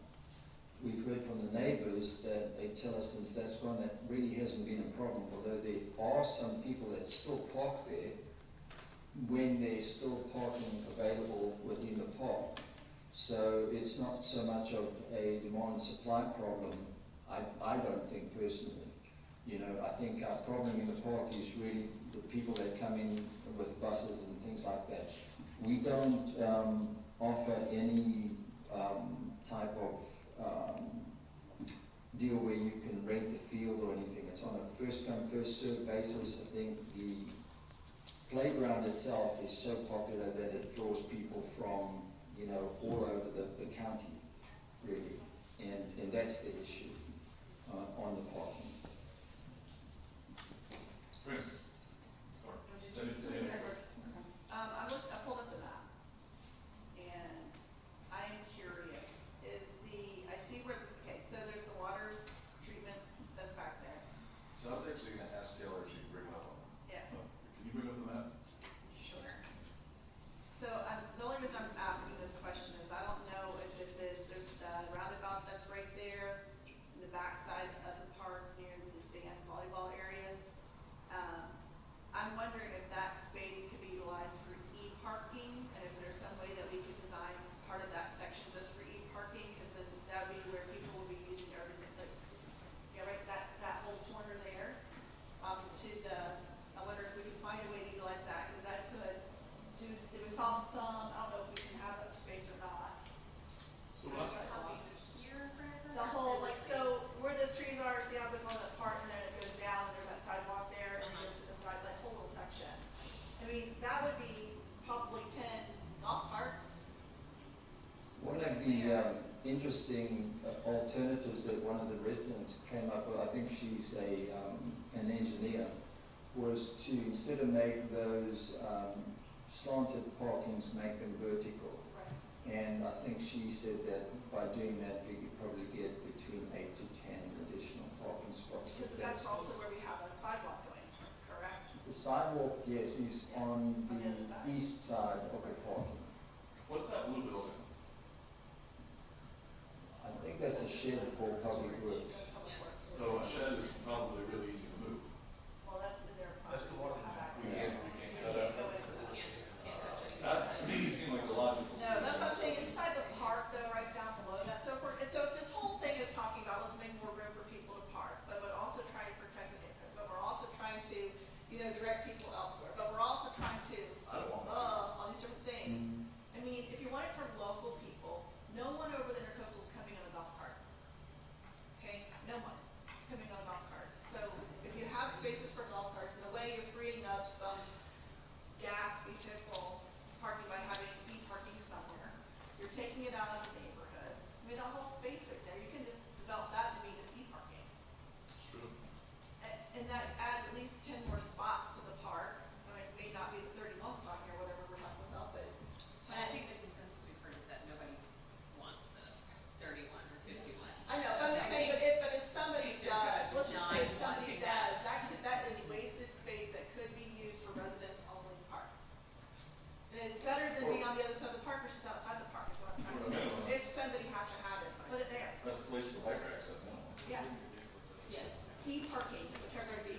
We've heard from the neighbours that they tell us since that's gone, that really hasn't been a problem, although there are some people that still park there when there's still parking available within the park. So it's not so much of a demand-supply problem, I don't think personally. I think our problem in the park is really the people that come in with buses and things like that. We don't offer any type of deal where you can rent the field or anything. It's on a first-come, first-served basis. I think the playground itself is so popular that it draws people from all over the county, really, and that's the issue on the parking. Francis? I pulled up the map, and I am curious, I see where so there's the water treatment that's back there. So I was actually going to ask Taylor if she could bring it up. Yeah. Can you bring up the map? Sure. So the only reason I'm asking this question is I don't know if there's the roundabout that's right there in the backside of the park near the sand volleyball areas. I'm wondering if that space could be utilized for e-parking, and if there's some way that we could design part of that section just for e-parking, because then that would be where people will be using everything, right, that whole corner there, I wonder if we could find a way to utilize that, because that could it would solve some, I don't know if we can have that space or not. So what? Here, Francis? The whole, so where those trees are, see how it goes on that part, and then it goes down, and there's that sidewalk there, and it goes to the side, that whole little section. I mean, that would be probably 10 golf carts. One of the interesting alternatives that one of the residents came up with, I think she's an engineer, was to, instead of make those slanted parkings, make them vertical. Right. And I think she said that by doing that, we could probably get between 8 to 10 additional parking spots. Because that's also where we have a sidewalk going, correct? The sidewalk, yes, is on the other side. east side of the parking. What's that blue building? I think that's a shed for public works. So a shed is probably really easy to move. Well, that's in their. That's the water line. We can't cut out. Go into the- That, to me, seemed like the logical. No, that's what I'm saying, inside the park though, right down below that, so if this whole thing is talking about, let's make more room for people to park, but we're also trying to protect the neighborhood, but we're also trying to, direct people elsewhere, but we're also trying to, I don't want that. all these different things. I mean, if you want it from local people, no one over the intercoastal is coming on a golf cart. Okay, no one is coming on a golf cart. So if you have spaces for golf carts, in a way you're freeing up some gas vehicle parking by having e-parking somewhere. You're taking it out of the neighborhood. I mean, that whole space right there, you can just develop that to be just e-parking. It's true. And that adds at least 10 more spots to the park. I mean, it may not be the 31 talking or whatever we're talking about, but it's And I 10. think the consensus we've heard is that nobody wants the 31 or 51. I know, but I'm just saying, but if somebody does, let's just say if somebody does, that is wasted space that could be used for residents only park. And it's better than being on the other side of the park, which is outside the park, is what I'm trying to say. If somebody has to have it, put it there. That's a place for bike racks, I know. Yeah. Yes. E-parking, whichever it be.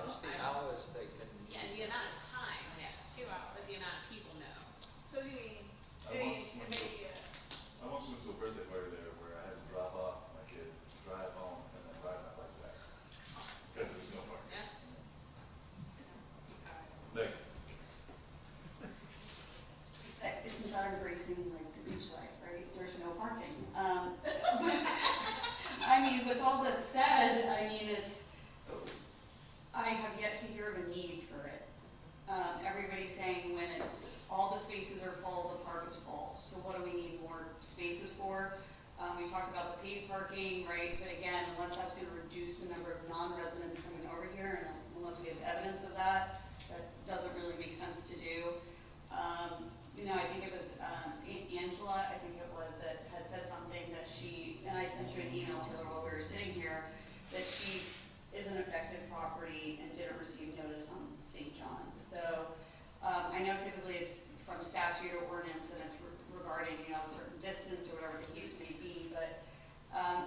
limits the hours they can. Yeah, the amount of time, yeah, 2 hours, but the amount of people know. So do you mean, I once went to a birthday party there where I had to drop off my kid, drive home, and then ride my bike back. Because there was no parking. Yeah. Nick? Since I'm embracing like the beach life, right, there's no parking. I mean, with all this said, I mean, I have yet to hear of a need for it. Everybody's saying all the spaces are full, the park is full. So what do we need more spaces for? We talked about the paid parking, right? But again, unless that's going to reduce the number of non-residents coming over here, and unless we have evidence of that, that doesn't really make sense to do. I think it was Angela, I think it was, that had said something that and I sent you an email, Taylor, while we were sitting here, that she is an affected property and didn't receive notice on St. John's. So I know typically it's from statute or ordinance and it's regarding, a certain distance or whatever the case may be, but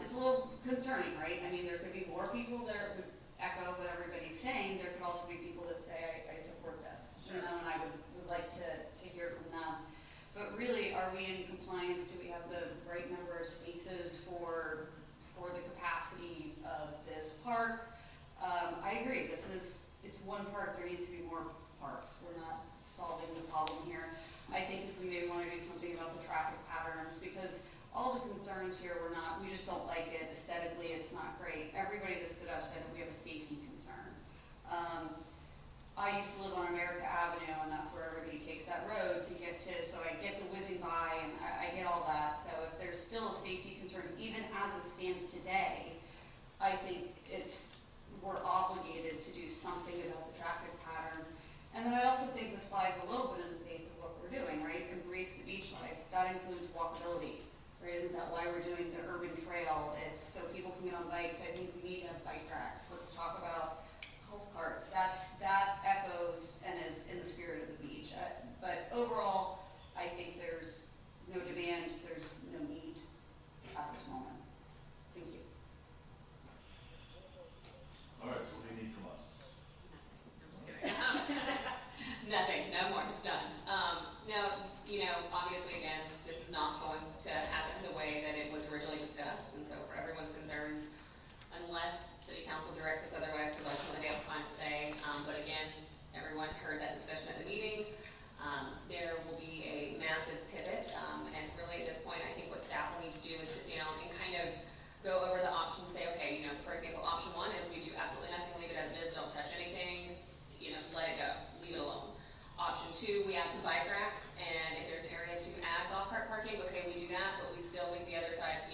it's a little concerning, right? I mean, there could be more people that would echo what everybody's saying. There could also be people that say, I support this, and I would like to hear from them. But really, are we in compliance? Do we have the right number of spaces for the capacity of this park? I agree, it's one park, there needs to be more parks. We're not solving the problem here. I think if we maybe want to do something about the traffic patterns, because all the concerns here we just don't like it. Aesthetically, it's not great. Everybody that stood up said we have a safety concern. I used to live on America Avenue, and that's where everybody takes that road to get to, so I get the whizzing by, and I get all that. So if there's still a safety concern, even as it stands today, I think we're obligated to do something about the traffic pattern. And then I also think this flies a little bit in the face of what we're doing, right? Embrace the beach life. That includes walkability, right? Isn't that why we're doing the urban trail? It's so people can get on bikes. I think we need to have bike racks. Let's talk about golf carts. That echoes and is in the spirit of the beach. But overall, I think there's no demand, there's no need at this moment. Thank you. All right, so what do you need from us? Nothing, no more, it's done. No, obviously, again, this is not going to happen the way that it was originally discussed, and so for everyone's concerns, unless City Council directs us otherwise, because ultimately they have a final say, but again, everyone heard that discussion at the meeting. There will be a massive pivot, and really at this point, I think what staff will need to do is sit down and kind of go over the options, say, okay, for example, option 1 is we do absolutely nothing, leave it as it is, don't touch anything, let it go, leave it alone. Option 2, we add some bike racks, and if there's an area to add golf cart parking, okay, we do that, but we still leave the other side,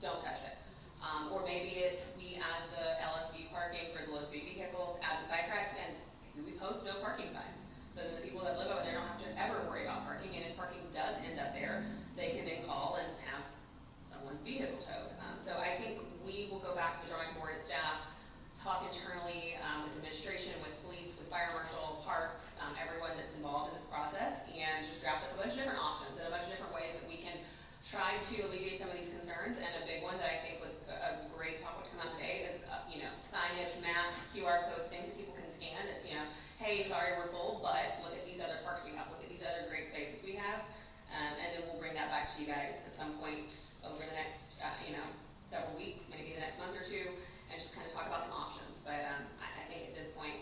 don't touch it. Or maybe it's we add the LSV parking for the low speed vehicles, add some bike racks, and maybe we post no parking signs. So that the people that live over there don't have to ever worry about parking, and if parking does end up there, they can then call and have someone's vehicle towed. So I think we will go back to the drawing board as staff, talk internally with administration, with police, with fire marshal, parks, everyone that's involved in this process, and just draft up a bunch of different options and a bunch of different ways that we can try to alleviate some of these concerns. And a big one that I think was a great talk would come out today is, signage, maps, QR codes, things that people can scan. It's, hey, sorry we're full, but look at these other parks we have, look at these other great spaces we have. And then we'll bring that back to you guys at some point over the next, several weeks, maybe the next month or two, and just kind of talk about some options. But I think at this point,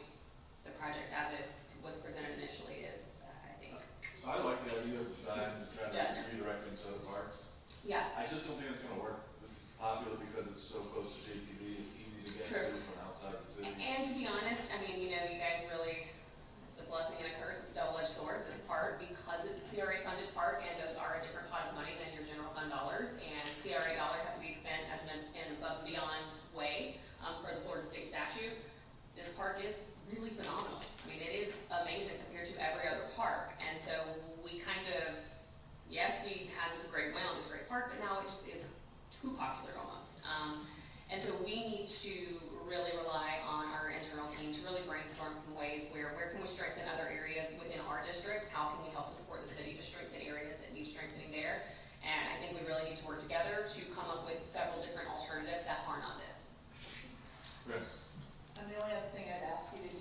the project as it was presented initially is, I think. So I like the idea of the signs and trying to redirect them to other parks. Yeah. I just don't think it's gonna work. This is popular because it's so close to JTV, it's easy to get to from outside the city. And to be honest, you guys really, it's a blessing and a curse, it's a double-edged sword, this part, because it's a CRA funded park, and those are a different pot of money than your general fund dollars, and CRA dollars have to be spent as an above and beyond way, per the Florida state statute. This park is really phenomenal. It is amazing compared to every other park, and so we kind of, yes, we had this great win on this great park, but now it just is too popular almost. And so we need to really rely on our internal team to really brainstorm some ways where can we strengthen other areas within our districts, how can we help to support the city to strengthen areas that need strengthening there. And I think we really need to work together to come up with several different alternatives that are not this. Francis. And the only other thing I'd ask you to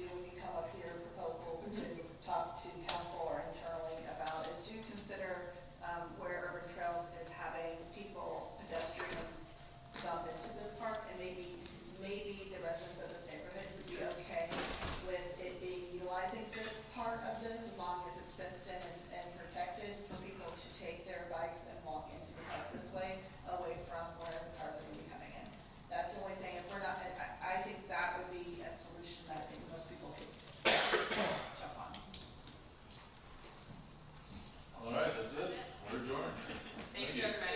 That's it. We're adjourned. Thank you, everybody.